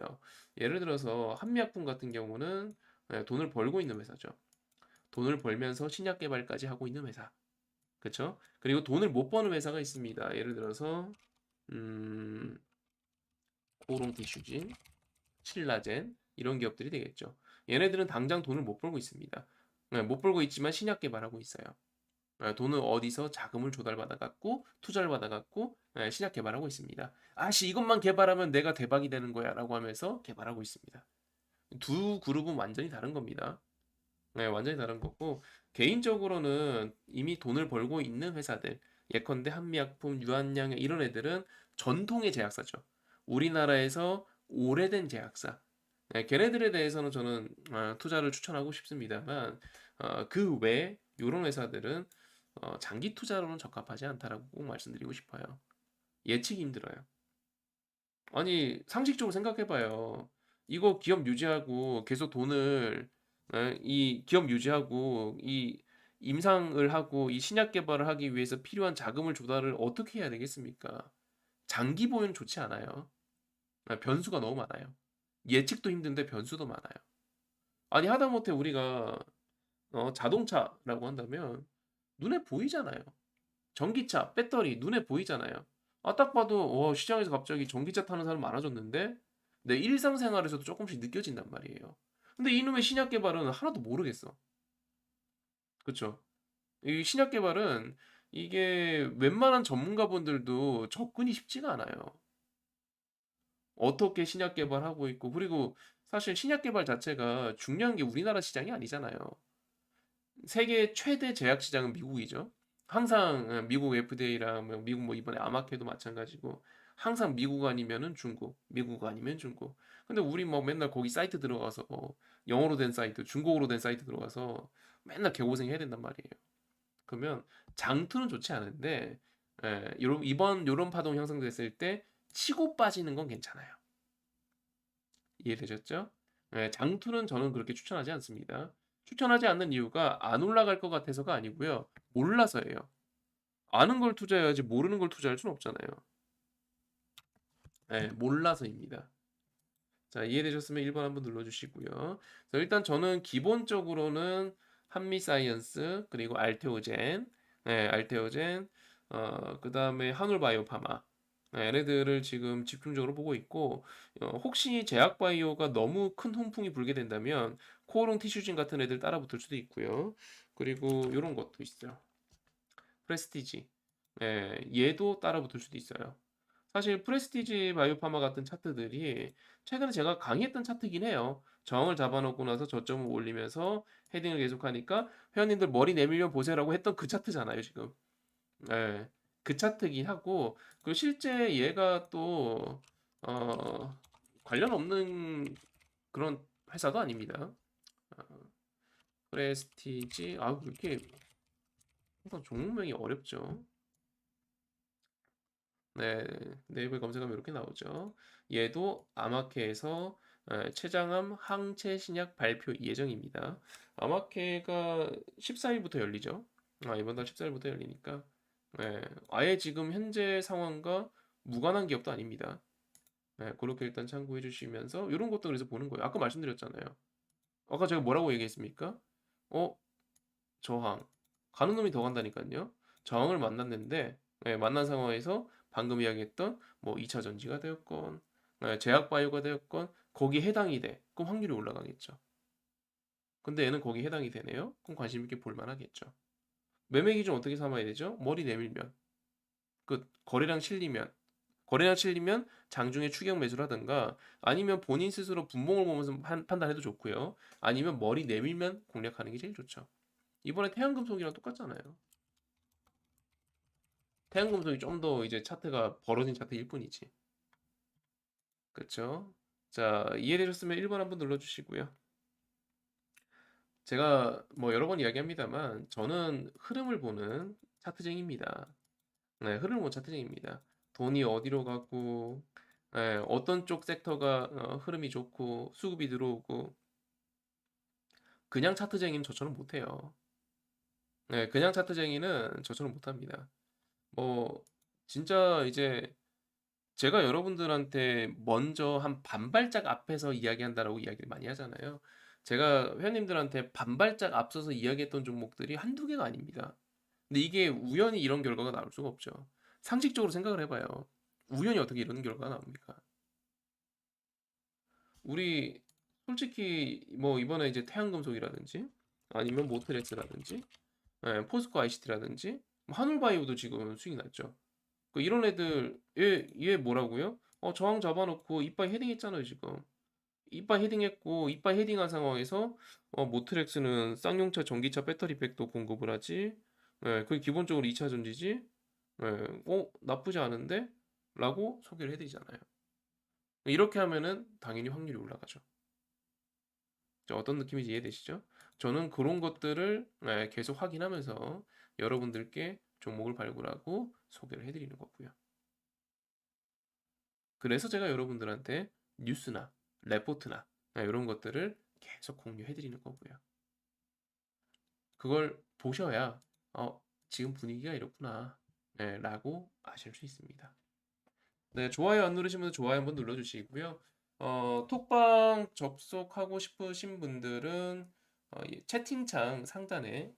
예를 들어서 한미약품 같은 경우는 돈을 벌고 있는 회사죠. 돈을 벌면서 신약 개발까지 하고 있는 회사. 그렇죠? 그리고 돈을 못 버는 회사가 있습니다. 예를 들어서 음, 코롱 티슈진, 신라젠 이런 기업들이 되겠죠. 얘네들은 당장 돈을 못 벌고 있습니다. 못 벌고 있지만 신약 개발하고 있어요. 돈을 어디서 자금을 조달받아 갖고 투자를 받아 갖고 신약 개발하고 있습니다. 아씨 이것만 개발하면 내가 대박이 되는 거야라고 하면서 개발하고 있습니다. 두 그룹은 완전히 다른 겁니다. 네, 완전히 다른 거고 개인적으로는 이미 돈을 벌고 있는 회사들 예컨대 한미약품, 유한양 이런 애들은 전통의 제약사죠. 우리나라에서 오래된 제약사. 네, 걔네들에 대해서는 저는 투자를 추천하고 싶습니다만 그 외 이런 회사들은 장기 투자로는 적합하지 않다라고 꼭 말씀드리고 싶어요. 예측이 힘들어요. 아니 상식적으로 생각해봐요. 이거 기업 유지하고 계속 돈을 이 기업 유지하고 이 임상을 하고 이 신약 개발을 하기 위해서 필요한 자금을 조달을 어떻게 해야 되겠습니까? 장기 보유는 좋지 않아요. 변수가 너무 많아요. 예측도 힘든데 변수도 많아요. 아니 하다못해 우리가 자동차라고 한다면 눈에 보이잖아요. 전기차, 배터리 눈에 보이잖아요. 딱 봐도 시장에서 갑자기 전기차 타는 사람 많아졌는데 내 일상생활에서도 조금씩 느껴진단 말이에요. 근데 이놈의 신약 개발은 하나도 모르겠어. 그쵸? 이 신약 개발은 이게 웬만한 전문가분들도 접근이 쉽지가 않아요. 어떻게 신약 개발하고 있고 그리고 사실 신약 개발 자체가 중요한 게 우리나라 시장이 아니잖아요. 세계 최대 제약 시장은 미국이죠. 항상 미국 FDA랑 미국 뭐 이번에 아마케도 마찬가지고 항상 미국 아니면은 중국, 미국 아니면 중국. 근데 우리 뭐 맨날 거기 사이트 들어가서 영어로 된 사이트, 중국어로 된 사이트 들어가서 맨날 개고생 해야 된단 말이에요. 그러면 장투는 좋지 않은데 이번 요런 파동 형성됐을 때 치고 빠지는 건 괜찮아요. 이해되셨죠? 장투는 저는 그렇게 추천하지 않습니다. 추천하지 않는 이유가 안 올라갈 것 같아서가 아니고요. 몰라서예요. 아는 걸 투자해야지 모르는 걸 투자할 순 없잖아요. 몰라서입니다. 자, 이해되셨으면 1번 한번 눌러주시고요. 일단 저는 기본적으로는 한미사이언스 그리고 알테오젠, 알테오젠, 그 다음에 한올바이오파마 얘네들을 지금 집중적으로 보고 있고 혹시 제약바이오가 너무 큰 훈풍이 불게 된다면 코오롱 티슈진 같은 애들 따라붙을 수도 있고요. 그리고 이런 것도 있어요. 프레스티지. 얘도 따라붙을 수도 있어요. 사실 프레스티지 바이오파마 같은 차트들이 최근에 제가 강의했던 차트긴 해요. 저항을 잡아놓고 나서 저점을 올리면서 헤딩을 계속하니까 회원님들 머리 내밀려 보세요라고 했던 그 차트잖아요, 지금. 예, 그 차트긴 하고 실제 얘가 또 관련 없는 그런 회사도 아닙니다. 어, 프레스티지 아 그렇게 항상 종목명이 어렵죠. 네, 네이버에 검색하면 이렇게 나오죠. 얘도 아마케에서 췌장암 항체 신약 발표 예정입니다. 아마케가 14일부터 열리죠. 이번 달 14일부터 열리니까 아예 지금 현재 상황과 무관한 기업도 아닙니다. 그렇게 일단 참고해 주시면서 이런 것도 그래서 보는 거예요. 아까 말씀드렸잖아요. 아까 제가 뭐라고 얘기했습니까? 어, 저항. 가는 놈이 더 간다니까요. 저항을 만났는데 만난 상황에서 방금 이야기했던 뭐 2차 전지가 되었건 제약 바이오가 되었건 거기에 해당이 돼. 그럼 확률이 올라가겠죠. 근데 얘는 거기에 해당이 되네요. 그럼 관심 있게 볼 만하겠죠. 매매 기준 어떻게 삼아야 되죠? 머리 내밀면 거래량 실리면 장중에 추격 매수를 하든가 아니면 본인 스스로 분봉을 보면서 판단해도 좋고요. 아니면 머리 내밀면 공략하는 게 제일 좋죠. 이번에 태양금속이랑 똑같잖아요. 태양금속이 좀 더 이제 차트가 벌어진 차트일 뿐이지. 그쵸? 자, 이해되셨으면 1번 한번 눌러주시고요. 제가 뭐 여러 번 이야기합니다만 저는 흐름을 보는 차트쟁입니다. 네, 흐름을 보는 차트쟁입니다. 돈이 어디로 가고 어떤 쪽 섹터가 흐름이 좋고 수급이 들어오고 그냥 차트쟁이는 저처럼 못해요. 네, 그냥 차트쟁이는 저처럼 못합니다. 뭐 진짜 이제 제가 여러분들한테 먼저 한 반발짝 앞에서 이야기한다라고 이야기를 많이 하잖아요. 제가 회원님들한테 반발짝 앞서서 이야기했던 종목들이 한두 개가 아닙니다. 근데 이게 우연히 이런 결과가 나올 수가 없죠. 상식적으로 생각을 해봐요. 우연히 어떻게 이런 결과가 나옵니까? 우리 솔직히 뭐 이번에 이제 태양금속이라든지 아니면 모트렉스라든지 포스코 ICT라든지 한울바이오도 지금 수익 났죠. 그 이런 애들 얘 뭐라고요? 저항 잡아놓고 이빨 헤딩했잖아요 지금. 이빨 헤딩했고 이빨 헤딩한 상황에서 모트렉스는 쌍용차 전기차 배터리팩도 공급을 하지. 그게 기본적으로 2차 전지지. 나쁘지 않은데? 라고 소개를 해드리잖아요. 이렇게 하면은 당연히 확률이 올라가죠. 자, 어떤 느낌인지 이해되시죠? 저는 그런 것들을 계속 확인하면서 여러분들께 종목을 발굴하고 소개를 해드리는 거고요. 그래서 제가 여러분들한테 뉴스나 레포트나 이런 것들을 계속 공유해 드리는 거고요. 그걸 보셔야 지금 분위기가 이렇구나 라고 아실 수 있습니다. 네, 좋아요 안 누르신 분들 좋아요 한번 눌러주시고요. 톡방 접속하고 싶으신 분들은 채팅창 상단에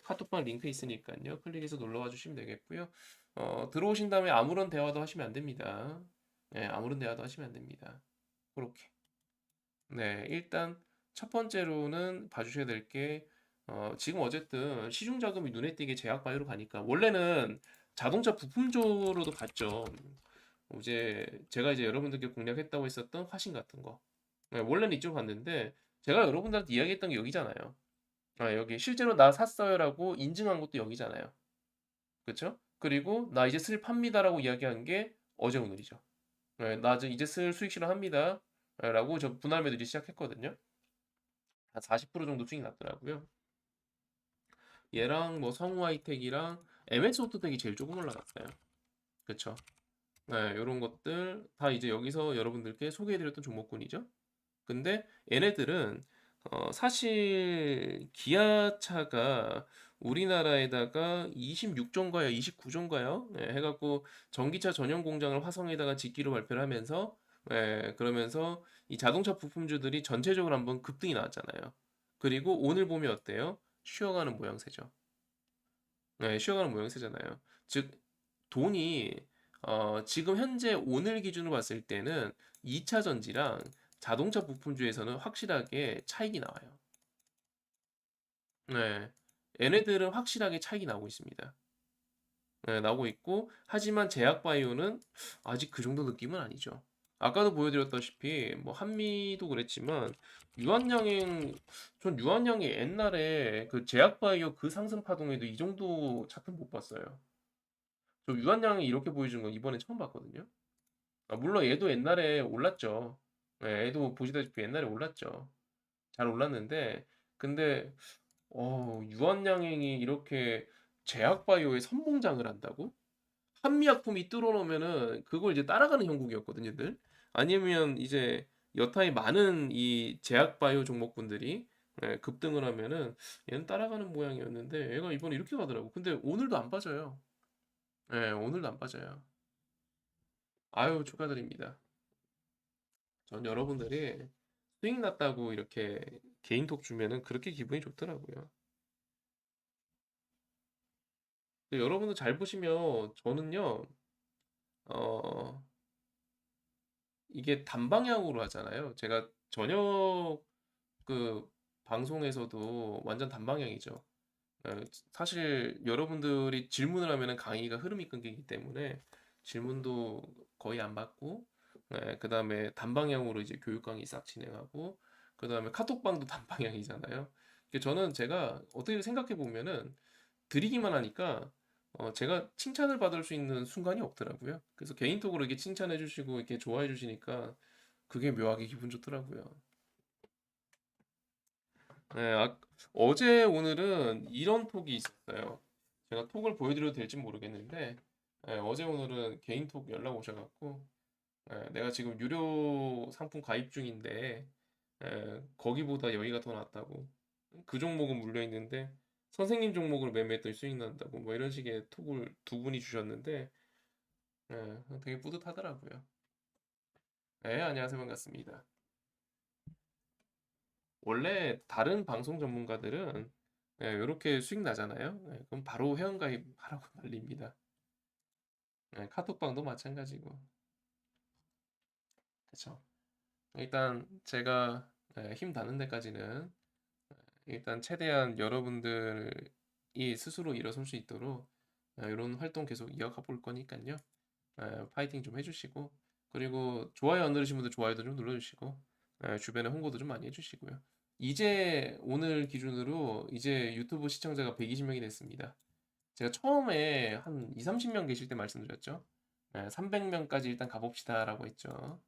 카톡방 링크 있으니까요. 클릭해서 놀러와 주시면 되겠고요. 들어오신 다음에 아무런 대화도 하시면 안 됩니다. 아무런 대화도 하시면 안 됩니다. 그렇게. 네, 일단 첫 번째로는 봐주셔야 될 게, 지금 어쨌든 시중 자금이 눈에 띄게 제약 바이오로 가니까, 원래는 자동차 부품주로도 갔죠. 이제 제가 이제 여러분들께 공략했다고 했었던 화신 같은 거. 원래는 이쪽으로 갔는데, 제가 여러분들한테 이야기했던 게 여기잖아요. 여기 실제로 나 샀어요라고 인증한 것도 여기잖아요. 그쵸? 그리고 나 이제 슬 팝니다라고 이야기한 게 어제 오늘이죠. 나 이제 슬 수익 실현합니다. 라고 저 분할 매도지 시작했거든요. 한 40% 정도 수익 났더라고요. 얘랑 뭐 성우 하이텍이랑 MS 오토텍이 제일 조금 올라갔어요. 그쵸? 요런 것들 다 이제 여기서 여러분들께 소개해드렸던 종목군이죠. 근데 얘네들은 사실 기아차가 우리나라에다가 26조인가요? 29조인가요? 해갖고 전기차 전용 공장을 화성에다가 짓기로 발표를 하면서 그러면서 이 자동차 부품주들이 전체적으로 한번 급등이 나왔잖아요. 그리고 오늘 보면 어때요? 쉬어가는 모양새죠. 쉬어가는 모양새잖아요. 즉 돈이 지금 현재 오늘 기준으로 봤을 때는 2차 전지랑 자동차 부품주에서는 확실하게 차익이 나와요. 네. 얘네들은 확실하게 차익이 나오고 있습니다. 나오고 있고, 하지만 제약바이오는 아직 그 정도 느낌은 아니죠. 아까도 보여드렸다시피, 뭐, 한미도 그랬지만, 유한양행, 전 유한양이 옛날에 그 제약바이오 그 상승 파동에도 이 정도 차트 못 봤어요. 저 유한양이 이렇게 보여준 건 이번에 처음 봤거든요. 물론 얘도 옛날에 올랐죠. 애도 보시다시피 옛날에 올랐죠. 잘 올랐는데 근데 유한양행이 이렇게 제약바이오에 선봉장을 한다고? 한미약품이 뚫어놓으면은 그걸 이제 따라가는 형국이었거든요, 늘. 아니면 이제 여타의 많은 이 제약바이오 종목군들이 급등을 하면은 얘는 따라가는 모양이었는데 얘가 이번에 이렇게 가더라고. 근데 오늘도 안 빠져요. 오늘도 안 빠져요. 아유, 축하드립니다. 전 여러분들이 수익 났다고 이렇게 개인톡 주면은 그렇게 기분이 좋더라고요. 근데 여러분들 잘 보시면 저는요, 어, 이게 단방향으로 하잖아요. 제가 저녁 그 방송에서도 완전 단방향이죠. 사실 여러분들이 질문을 하면은 강의가 흐름이 끊기기 때문에 질문도 거의 안 받고, 그다음에 단방향으로 이제 교육 강의 싹 진행하고, 그다음에 카톡방도 단방향이잖아요. 저는 제가 어떻게 생각해 보면은 드리기만 하니까 제가 칭찬을 받을 수 있는 순간이 없더라고요. 그래서 개인톡으로 이렇게 칭찬해 주시고 이렇게 좋아해 주시니까 그게 묘하게 기분 좋더라고요. 네, 어제 오늘은 이런 톡이 있었어요. 제가 톡을 보여드려도 될지 모르겠는데 어제 오늘은 개인톡 연락 오셔갖고 내가 지금 유료 상품 가입 중인데 거기보다 여기가 더 낫다고 그 종목은 물려 있는데 선생님 종목으로 매매했더니 수익 난다고 뭐 이런 식의 톡을 두 분이 주셨는데 되게 뿌듯하더라고요. 네, 안녕하세요. 반갑습니다. 원래 다른 방송 전문가들은 이렇게 수익 나잖아요. 그럼 바로 회원가입 하라고 난립니다. 카톡방도 마찬가지고. 그렇죠. 일단 제가 힘 닿는 데까지는 일단 최대한 여러분들이 스스로 일어설 수 있도록 이런 활동 계속 이어가 볼 거니까요. 파이팅 좀 해주시고 그리고 좋아요 안 누르신 분들 좋아요도 좀 눌러주시고 주변에 홍보도 좀 많이 해주시고요. 이제 오늘 기준으로 이제 유튜브 시청자가 120명이 됐습니다. 제가 처음에 한 2, 30명 계실 때 말씀드렸죠. 300명까지 일단 가봅시다라고 했죠.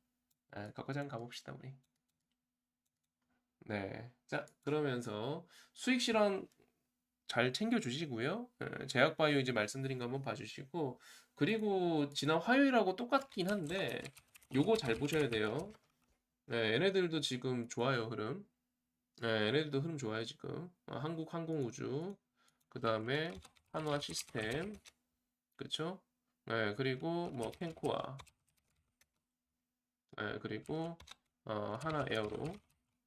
거기까지 한번 가봅시다 우리. 네. 자, 그러면서 수익 실현 잘 챙겨주시고요. 제약바이오 이제 말씀드린 거 한번 봐주시고 그리고 지난 화요일하고 똑같긴 한데 요거 잘 보셔야 돼요. 얘네들도 지금 좋아요 흐름. 얘네들도 흐름 좋아요 지금. 한국항공우주 그 다음에 한화 시스템 그쵸? 그리고 뭐 펜코아 그리고 하나 에어로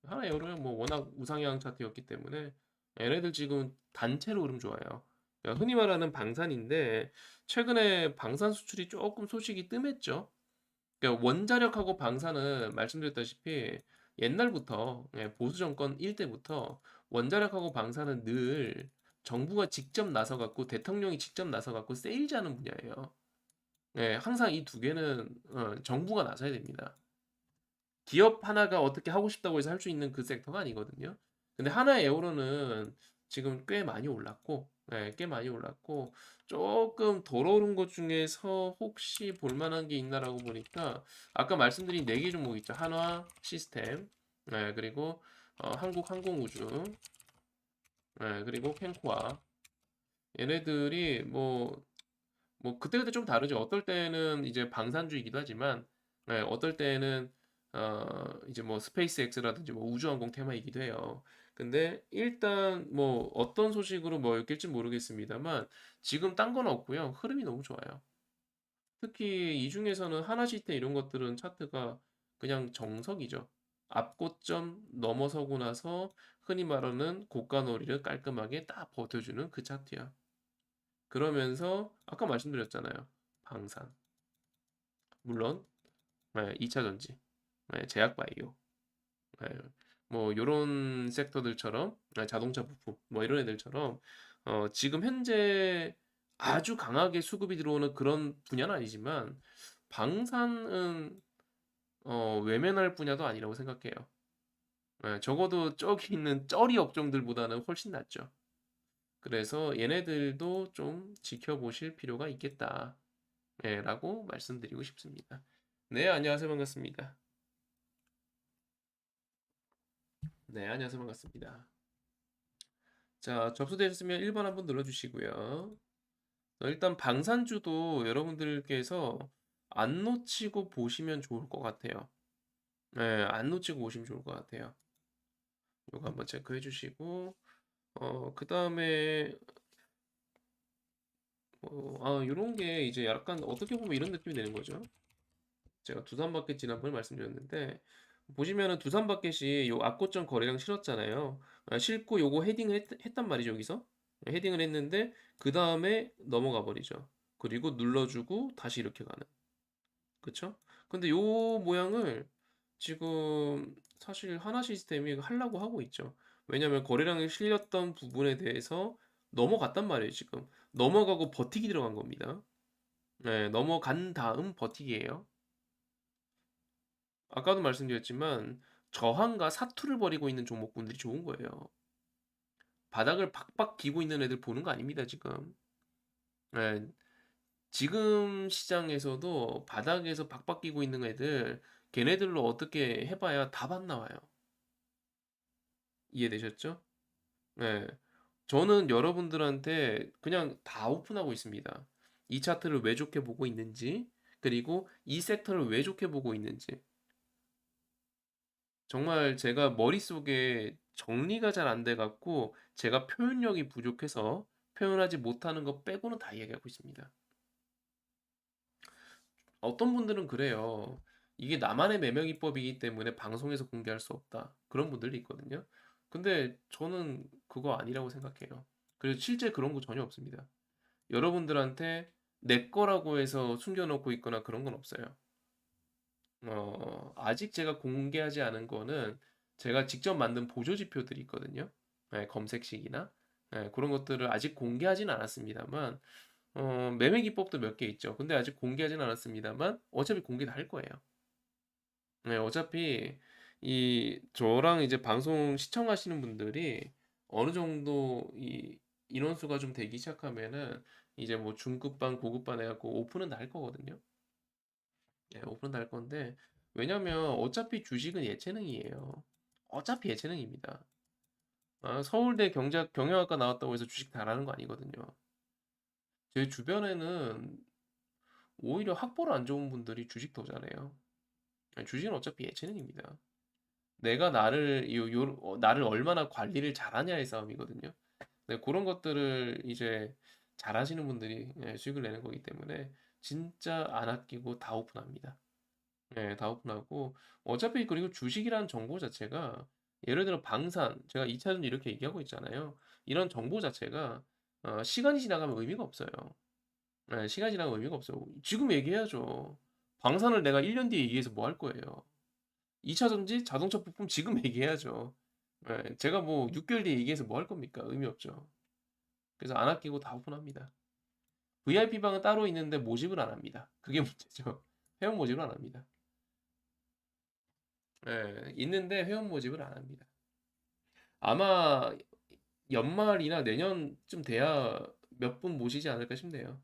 하나 에어로는 뭐 워낙 우상향 차트였기 때문에 얘네들 지금 단체로 흐름 좋아요. 그러니까 흔히 말하는 방산인데 최근에 방산 수출이 조금 소식이 뜸했죠. 그러니까 원자력하고 방산은 말씀드렸다시피 옛날부터 보수 정권 일때부터 원자력하고 방산은 늘 정부가 직접 나서 갖고 대통령이 직접 나서 갖고 세일즈하는 분야예요. 항상 이 두 개는 정부가 나서야 됩니다. 기업 하나가 어떻게 하고 싶다고 해서 할 수 있는 그 섹터가 아니거든요. 근데 하나의 에어로는 지금 꽤 많이 올랐고, 꽤 많이 올랐고, 조금 덜 오른 것 중에서 혹시 볼 만한 게 있나라고 보니까, 아까 말씀드린 네 개 종목 있죠. 한화 시스템, 그리고 한국항공우주, 그리고 펜코아. 얘네들이 뭐 그때그때 좀 다르죠. 어떨 때는 이제 방산주이기도 하지만 어떨 때는 이제 뭐 스페이스X라든지 뭐 우주항공 테마이기도 해요. 근데 일단 뭐 어떤 소식으로 뭐 엮일지 모르겠습니다만 지금 딴 건 없고요. 흐름이 너무 좋아요. 특히 이 중에서는 하나시대 이런 것들은 차트가 그냥 정석이죠. 앞고점 넘어서고 나서 흔히 말하는 고가놀이를 깔끔하게 딱 버텨주는 그 차트야. 그러면서 아까 말씀드렸잖아요. 방산. 물론 2차 전지, 제약 바이오, 뭐 요런 섹터들처럼 자동차 부품 뭐 이런 애들처럼 지금 현재 아주 강하게 수급이 들어오는 그런 분야는 아니지만 방산은 외면할 분야도 아니라고 생각해요. 적어도 저기 있는 쩌리 업종들보다는 훨씬 낫죠. 그래서 얘네들도 좀 지켜보실 필요가 있겠다. 라고 말씀드리고 싶습니다. 네, 안녕하세요. 반갑습니다. 네, 안녕하세요. 반갑습니다. 자, 접수되셨으면 1번 한번 눌러주시고요. 일단 방산주도 여러분들께서 안 놓치고 보시면 좋을 것 같아요. 네, 안 놓치고 보시면 좋을 것 같아요. 이거 한번 체크해 주시고, 그 다음에, 이런 게 이제 약간 어떻게 보면 이런 느낌이 되는 거죠. 제가 두산마켓 지난번에 말씀드렸는데, 보시면은 두산마켓이 요 압고점 거래량 실었잖아요. 실고 요거 헤딩을 했단 말이죠, 여기서. 헤딩을 했는데, 그 다음에 넘어가 버리죠. 그리고 눌러주고 다시 이렇게 가는. 그쵸? 근데 요 모양을 지금 사실 하나 시스템이 하려고 하고 있죠. 왜냐면 거래량이 실렸던 부분에 대해서 넘어갔단 말이에요, 지금. 넘어가고 버티기 들어간 겁니다. 네, 넘어간 다음 버티기예요. 아까도 말씀드렸지만 저항과 사투를 벌이고 있는 종목군들이 좋은 거예요. 바닥을 박박 기고 있는 애들 보는 거 아닙니다, 지금. 네, 지금 시장에서도 바닥에서 박박 끼고 있는 애들 걔네들로 어떻게 해봐야 답 안 나와요. 이해되셨죠? 네. 저는 여러분들한테 그냥 다 오픈하고 있습니다. 이 차트를 왜 좋게 보고 있는지, 그리고 이 섹터를 왜 좋게 보고 있는지. 정말 제가 머릿속에 정리가 잘 안 돼 갖고 제가 표현력이 부족해서 표현하지 못하는 거 빼고는 다 이야기하고 있습니다. 어떤 분들은 그래요. 이게 나만의 매매 기법이기 때문에 방송에서 공개할 수 없다. 그런 분들이 있거든요. 근데 저는 그거 아니라고 생각해요. 그래서 실제 그런 거 전혀 없습니다. 여러분들한테 내 거라고 해서 숨겨놓고 있거나 그런 건 없어요. 아직 제가 공개하지 않은 거는 제가 직접 만든 보조 지표들이 있거든요. 네, 검색식이나 그런 것들을 아직 공개하진 않았습니다만 매매 기법도 몇 개 있죠. 근데 아직 공개하진 않았습니다만 어차피 공개 다 할 거예요. 네, 어차피 이 저랑 이제 방송 시청하시는 분들이 어느 정도 이 인원수가 좀 되기 시작하면은 이제 뭐 중급반, 고급반 해갖고 오픈은 다 할 거거든요. 네, 오픈은 다 할 건데 왜냐면 어차피 주식은 예체능이에요. 어차피 예체능입니다. 서울대 경영학과 나왔다고 해서 주식 잘하는 거 아니거든요. 제 주변에는 오히려 학벌 안 좋은 분들이 주식 더 잘해요. 아니, 주식은 어차피 예체능입니다. 내가 나를 얼마나 관리를 잘하냐의 싸움이거든요. 네, 그런 것들을 이제 잘하시는 분들이 수익을 내는 거기 때문에 진짜 안 아끼고 다 오픈합니다. 네, 다 오픈하고 어차피 그리고 주식이라는 정보 자체가 예를 들어 방산 제가 2차전 이렇게 얘기하고 있잖아요. 이런 정보 자체가 시간이 지나가면 의미가 없어요. 네, 시간이 지나가면 의미가 없어요. 지금 얘기해야죠. 방산을 내가 1년 뒤에 얘기해서 뭐 할 거예요. 2차 전지 자동차 부품 지금 얘기해야죠. 예, 제가 뭐 6개월 뒤에 얘기해서 뭐 할 겁니까? 의미 없죠. 그래서 안 아끼고 다 오픈합니다. VIP 방은 따로 있는데 모집을 안 합니다. 그게 문제죠. 회원 모집을 안 합니다. 예, 있는데 회원 모집을 안 합니다. 아마 연말이나 내년쯤 돼야 몇 분 모시지 않을까 싶네요.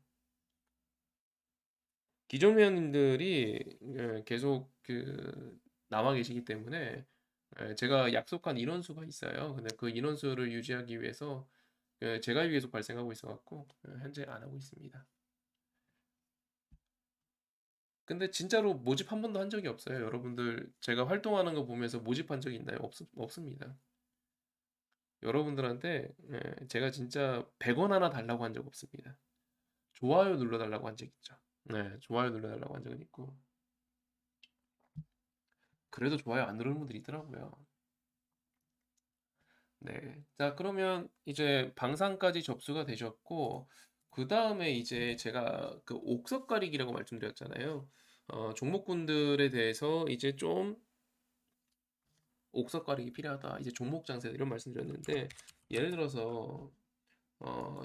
기존 회원님들이 계속 그 남아 계시기 때문에 제가 약속한 인원수가 있어요. 근데 그 인원수를 유지하기 위해서 제가 계속 발생하고 있어 갖고 현재 안 하고 있습니다. 근데 진짜로 모집 한 번도 한 적이 없어요. 여러분들 제가 활동하는 거 보면서 모집한 적이 있나요? 없습니다. 여러분들한테 제가 진짜 100원 하나 달라고 한 적 없습니다. 좋아요 눌러달라고 한 적 있죠. 네, 좋아요 눌러달라고 한 적은 있고 그래도 좋아요 안 누르는 분들이 있더라고요. 네. 자, 그러면 이제 방산까지 접수가 되셨고, 그 다음에 이제 제가 그 옥석 가리기라고 말씀드렸잖아요. 종목군들에 대해서 이제 좀 옥석 가리기 필요하다. 이제 종목 장세 이런 말씀드렸는데, 예를 들어서,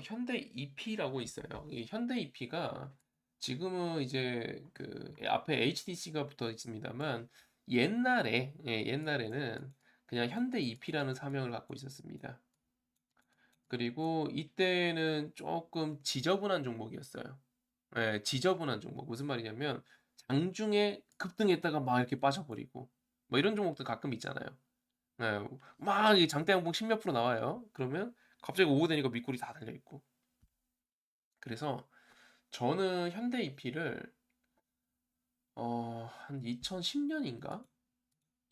현대 EP라고 있어요. 이 현대 EP가 지금은 이제 그 앞에 HDC가 붙어 있습니다만, 옛날에는 그냥 현대 EP라는 사명을 갖고 있었습니다. 그리고 이때는 조금 지저분한 종목이었어요. 예, 지저분한 종목. 무슨 말이냐면 장중에 급등했다가 막 이렇게 빠져버리고 뭐 이런 종목들 가끔 있잖아요. 네, 막 장대 양봉 10몇 프로 나와요. 그러면 갑자기 오후 되니까 밑골이 다 달려 있고. 그래서 저는 현대 EP를 한 2010년인가?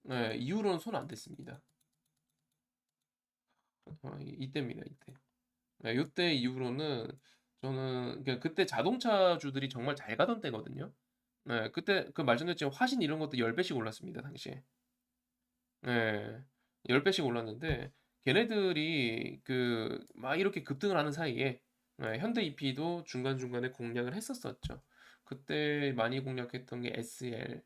네, 이후로는 손 안 댔습니다. 이때입니다, 이때. 네, 이때 이후로는 저는 그냥 그때 자동차주들이 정말 잘 가던 때거든요. 네, 그때 그 말씀드렸지만 화신 이런 것도 10배씩 올랐습니다, 당시에. 네, 10배씩 올랐는데 걔네들이 그 막 이렇게 급등을 하는 사이에 현대 EP도 중간중간에 공략을 했었었죠. 그때 많이 공략했던 게 SL,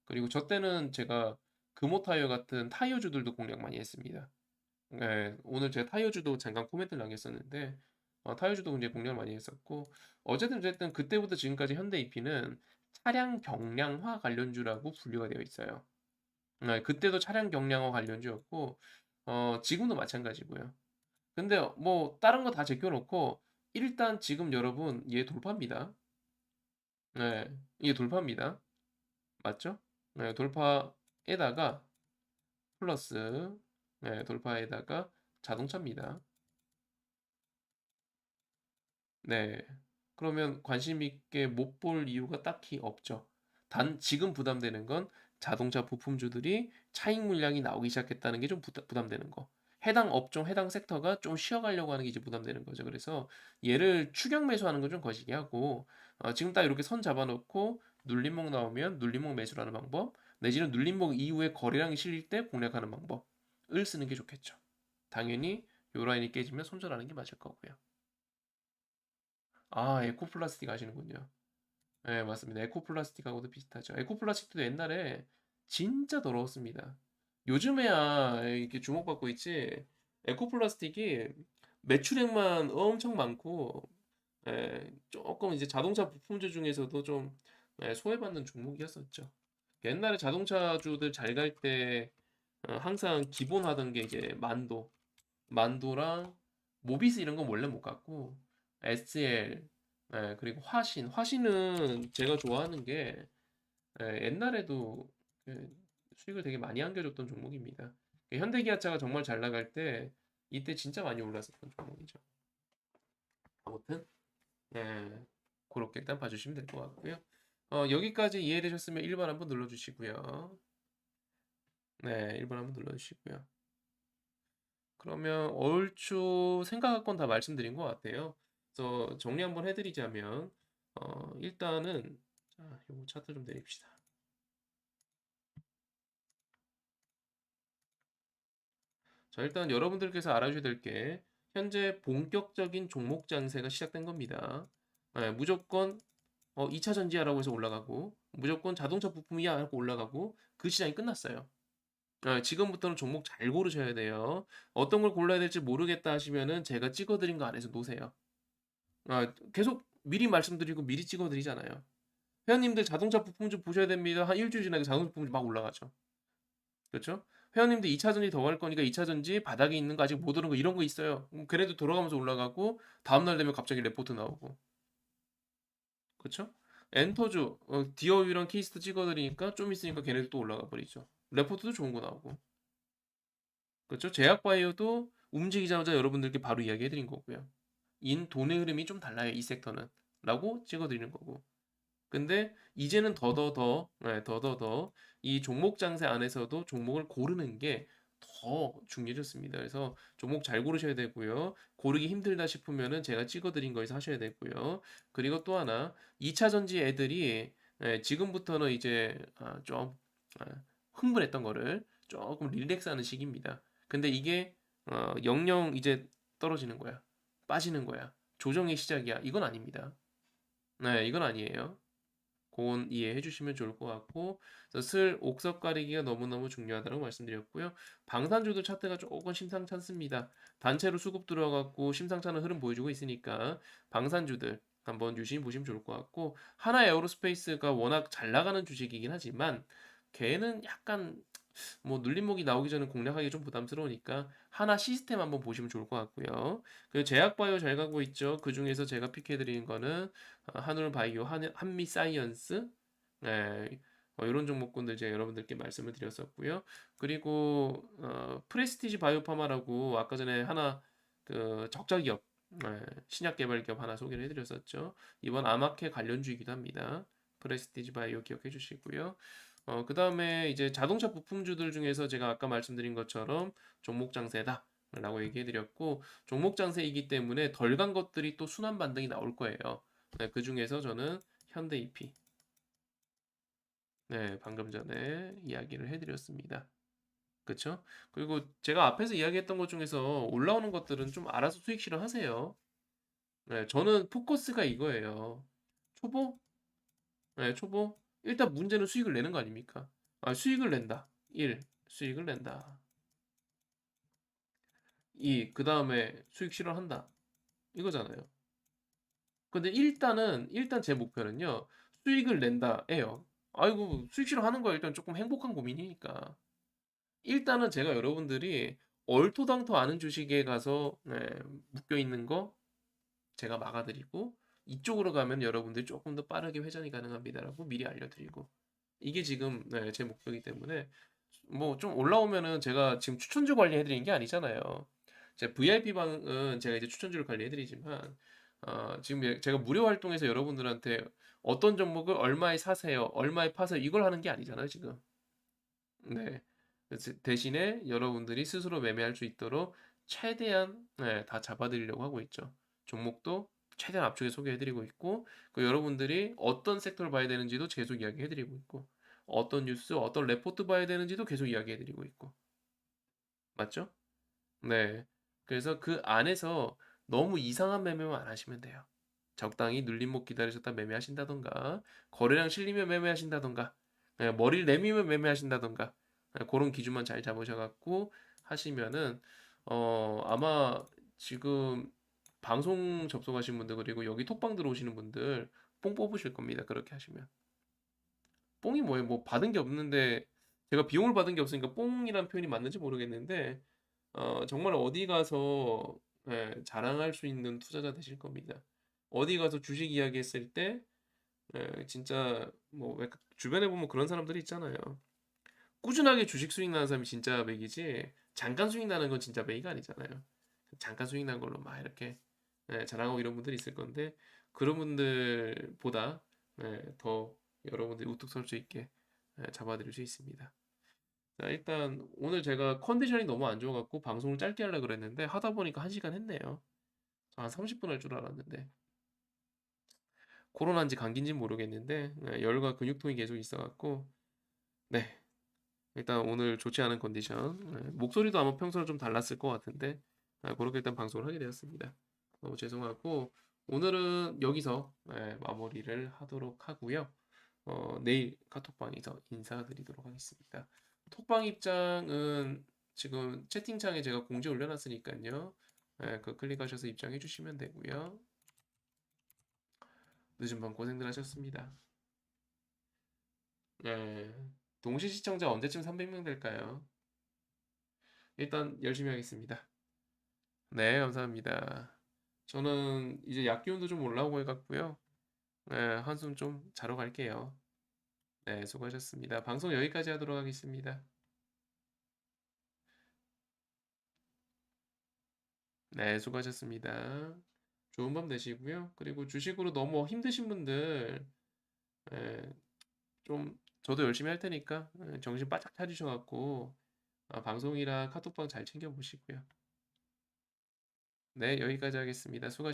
그리고 저 때는 제가 금호타이어 같은 타이어주들도 공략 많이 했습니다. 네, 오늘 제가 타이어주도 잠깐 코멘트를 남겼었는데 타이어주도 굉장히 공략을 많이 했었고 어쨌든 그때부터 지금까지 현대 EP는 차량 경량화 관련주라고 분류가 되어 있어요. 네, 그때도 차량 경량화 관련주였고 지금도 마찬가지고요. 근데 뭐 다른 거 다 제껴놓고 일단 지금 여러분 얘 돌파입니다. 네, 이게 돌파입니다. 맞죠? 네, 돌파에다가 플러스 네, 돌파에다가 자동차입니다. 네. 그러면 관심 있게 못 볼 이유가 딱히 없죠. 단 지금 부담되는 건 자동차 부품주들이 차익 물량이 나오기 시작했다는 게 좀 부담되는 거. 해당 업종, 해당 섹터가 좀 쉬어가려고 하는 게 이제 부담되는 거죠. 그래서 얘를 추격 매수하는 건 좀 거시기 하고 지금 딱 이렇게 선 잡아놓고 눌림목 나오면 눌림목 매수라는 방법, 내지는 눌림목 이후에 거래량이 실릴 때 공략하는 방법을 쓰는 게 좋겠죠. 당연히 요 라인이 깨지면 손절하는 게 맞을 거고요. 아, 에코플라스틱 아시는군요. 네, 맞습니다. 에코플라스틱하고도 비슷하죠. 에코플라스틱도 옛날에 진짜 더러웠습니다. 요즘에야 이렇게 주목받고 있지. 에코플라스틱이 매출액만 엄청 많고, 조금 이제 자동차 부품주 중에서도 좀 소외받는 종목이었었죠. 옛날에 자동차주들 잘 갈 때 항상 기본 하던 게 이제 만도랑 모비스 이런 건 원래 못 갔고 SL 그리고 화신은 제가 좋아하는 게 옛날에도 그 수익을 되게 많이 안겨줬던 종목입니다. 현대기아차가 정말 잘 나갈 때 이때 진짜 많이 올랐었던 종목이죠. 아무튼 그렇게 일단 봐주시면 될 것 같고요. 여기까지 이해되셨으면 1번 한번 눌러주시고요. 네, 1번 한번 눌러주시고요. 그러면 얼추 생각할 건 다 말씀드린 것 같아요. 그래서 정리 한번 해드리자면, 일단은, 자, 요거 차트 좀 내립시다. 자, 일단 여러분들께서 알아주셔야 될 게, 현재 본격적인 종목 장세가 시작된 겁니다. 무조건 2차 전지하라고 해서 올라가고, 무조건 자동차 부품이야 하고 올라가고, 그 시장이 끝났어요. 지금부터는 종목 잘 고르셔야 돼요. 어떤 걸 골라야 될지 모르겠다 하시면은 제가 찍어드린 거 안에서 놓으세요. 계속 미리 말씀드리고 미리 찍어드리잖아요. 회원님들 자동차 부품 좀 보셔야 됩니다. 한 일주일 지나게 자동차 부품이 막 올라가죠. 그렇죠? 회원님들 2차 전지 더 갈 거니까 2차 전지 바닥에 있는 거 아직 못 오른 거 이런 거 있어요. 그래도 돌아가면서 올라가고 다음날 되면 갑자기 레포트 나오고. 그렇죠? 엔터주 디어유랑 케이스트 찍어드리니까 좀 있으니까 걔네들 또 올라가 버리죠. 레포트도 좋은 거 나오고. 그렇죠? 제약바이오도 움직이자마자 여러분들께 바로 이야기해드린 거고요. 인 돈의 흐름이 좀 달라요, 이 섹터는. 라고 찍어드리는 거고. 근데 이제는 더더더 이 종목 장세 안에서도 종목을 고르는 게 더 중요해졌습니다. 그래서 종목 잘 고르셔야 되고요. 고르기 힘들다 싶으면은 제가 찍어드린 거에서 하셔야 되고요. 그리고 또 하나 2차 전지 애들이 지금부터는 이제 좀 아, 흥분했던 거를 조금 릴렉스하는 시기입니다. 근데 이게 영영 이제 떨어지는 거야. 빠지는 거야. 조정의 시작이야. 이건 아닙니다. 네, 이건 아니에요. 그건 이해해 주시면 좋을 것 같고 그래서 슬 옥석 가리기가 너무너무 중요하다고 말씀드렸고요. 방산주도 차트가 조금 심상찮습니다. 단체로 수급 들어갔고 심상찮은 흐름 보여주고 있으니까 방산주들 한번 유심히 보시면 좋을 것 같고 하나 에어로스페이스가 워낙 잘 나가는 주식이긴 하지만 걔는 약간 뭐 눌림목이 나오기 전에 공략하기 좀 부담스러우니까 하나 시스템 한번 보시면 좋을 것 같고요. 그리고 제약바이오 잘 가고 있죠. 그 중에서 제가 픽해드리는 거는 한울바이오, 한미사이언스, 네, 이런 종목군들 제가 여러분들께 말씀을 드렸었고요. 그리고 프레스티지 바이오파마라고 아까 전에 하나 그 적자 기업, 신약 개발 기업 하나 소개를 해드렸었죠. 이번 아마케 관련주이기도 합니다. 프레스티지 바이오 기억해 주시고요. 그 다음에 이제 자동차 부품주들 중에서 제가 아까 말씀드린 것처럼 종목 장세다. 라고 얘기해 드렸고, 종목 장세이기 때문에 덜 간 것들이 또 순환 반등이 나올 거예요. 네, 그 중에서 저는 현대 EP, 네, 방금 전에 이야기를 해드렸습니다. 그쵸? 그리고 제가 앞에서 이야기했던 것 중에서 올라오는 것들은 좀 알아서 수익 실현하세요. 네, 저는 포커스가 이거예요. 초보? 네, 초보? 일단 문제는 수익을 내는 거 아닙니까? 수익을 낸다. 1. 수익을 낸다. 2. 그 다음에 수익 실현한다. 이거잖아요. 근데 일단 제 목표는요. 수익을 낸다예요. 아이고, 수익 실현하는 거 일단 조금 행복한 고민이니까. 일단은 제가 여러분들이 얼토당토 아는 주식에 가서 묶여 있는 거 제가 막아드리고 이쪽으로 가면 여러분들이 조금 더 빠르게 회전이 가능합니다라고 미리 알려드리고 이게 지금 제 목표이기 때문에 뭐 좀 올라오면은 제가 지금 추천주 관리해드리는 게 아니잖아요. 제 VIP 방은 제가 이제 추천주를 관리해드리지만 지금 제가 무료 활동에서 여러분들한테 어떤 종목을 얼마에 사세요, 얼마에 파세요 이걸 하는 게 아니잖아요 지금. 네. 그래서 대신에 여러분들이 스스로 매매할 수 있도록 최대한 다 잡아드리려고 하고 있죠. 종목도 최대한 앞쪽에 소개해드리고 있고, 그 여러분들이 어떤 섹터를 봐야 되는지도 계속 이야기해드리고 있고, 어떤 뉴스, 어떤 레포트 봐야 되는지도 계속 이야기해드리고 있고, 맞죠? 네. 그래서 그 안에서 너무 이상한 매매만 안 하시면 돼요. 적당히 눌림목 기다리셨다 매매하신다던가, 거래량 실리면 매매하신다던가, 머리를 내미면 매매하신다던가, 그런 기준만 잘 잡으셔갖고 하시면은, 아마 지금 방송 접속하신 분들, 그리고 여기 톡방 들어오시는 분들, 뽕 뽑으실 겁니다. 그렇게 하시면. 뽕이 뭐예요? 뭐 받은 게 없는데, 제가 비용을 받은 게 없으니까 뽕이란 표현이 맞는지 모르겠는데, 정말 어디 가서 자랑할 수 있는 투자자 되실 겁니다. 어디 가서 주식 이야기했을 때 진짜 뭐왜 주변에 보면 그런 사람들이 있잖아요. 꾸준하게 주식 수익 나는 사람이 진짜 맥이지 잠깐 수익 나는 건 진짜 맥이 아니잖아요. 잠깐 수익 난 걸로 막 이렇게 자랑하고 이런 분들이 있을 건데 그런 분들보다 더 여러분들이 우뚝 설 수 있게 잡아드릴 수 있습니다. 자, 일단 오늘 제가 컨디션이 너무 안 좋아갖고 방송을 짧게 하려고 그랬는데 하다 보니까 1시간 했네요. 한 30분 할 줄 알았는데 코로나인지 감기인지 모르겠는데 열과 근육통이 계속 있어갖고 네, 일단 오늘 좋지 않은 컨디션 목소리도 아마 평소랑 좀 달랐을 것 같은데 그렇게 일단 방송을 하게 되었습니다. 너무 죄송하고 오늘은 여기서 마무리를 하도록 하고요. 내일 카톡방에서 인사드리도록 하겠습니다. 톡방 입장은 지금 채팅창에 제가 공지 올려놨으니까요. 그 클릭하셔서 입장해 주시면 되고요. 늦은 밤 고생들 하셨습니다. 네. 동시 시청자 언제쯤 300명 될까요? 일단 열심히 하겠습니다. 네, 감사합니다. 저는 이제 약 기운도 좀 올라오고 해갖고요. 한숨 좀 자러 갈게요. 네, 수고하셨습니다. 방송 여기까지 하도록 하겠습니다. 네, 수고하셨습니다. 좋은 밤 되시고요. 그리고 주식으로 너무 힘드신 분들, 예, 좀, 저도 열심히 할 테니까, 정신 바짝 차리셔갖고, 방송이랑 카톡방 잘 챙겨보시고요. 네, 여기까지 하겠습니다. 수고하셨습니다.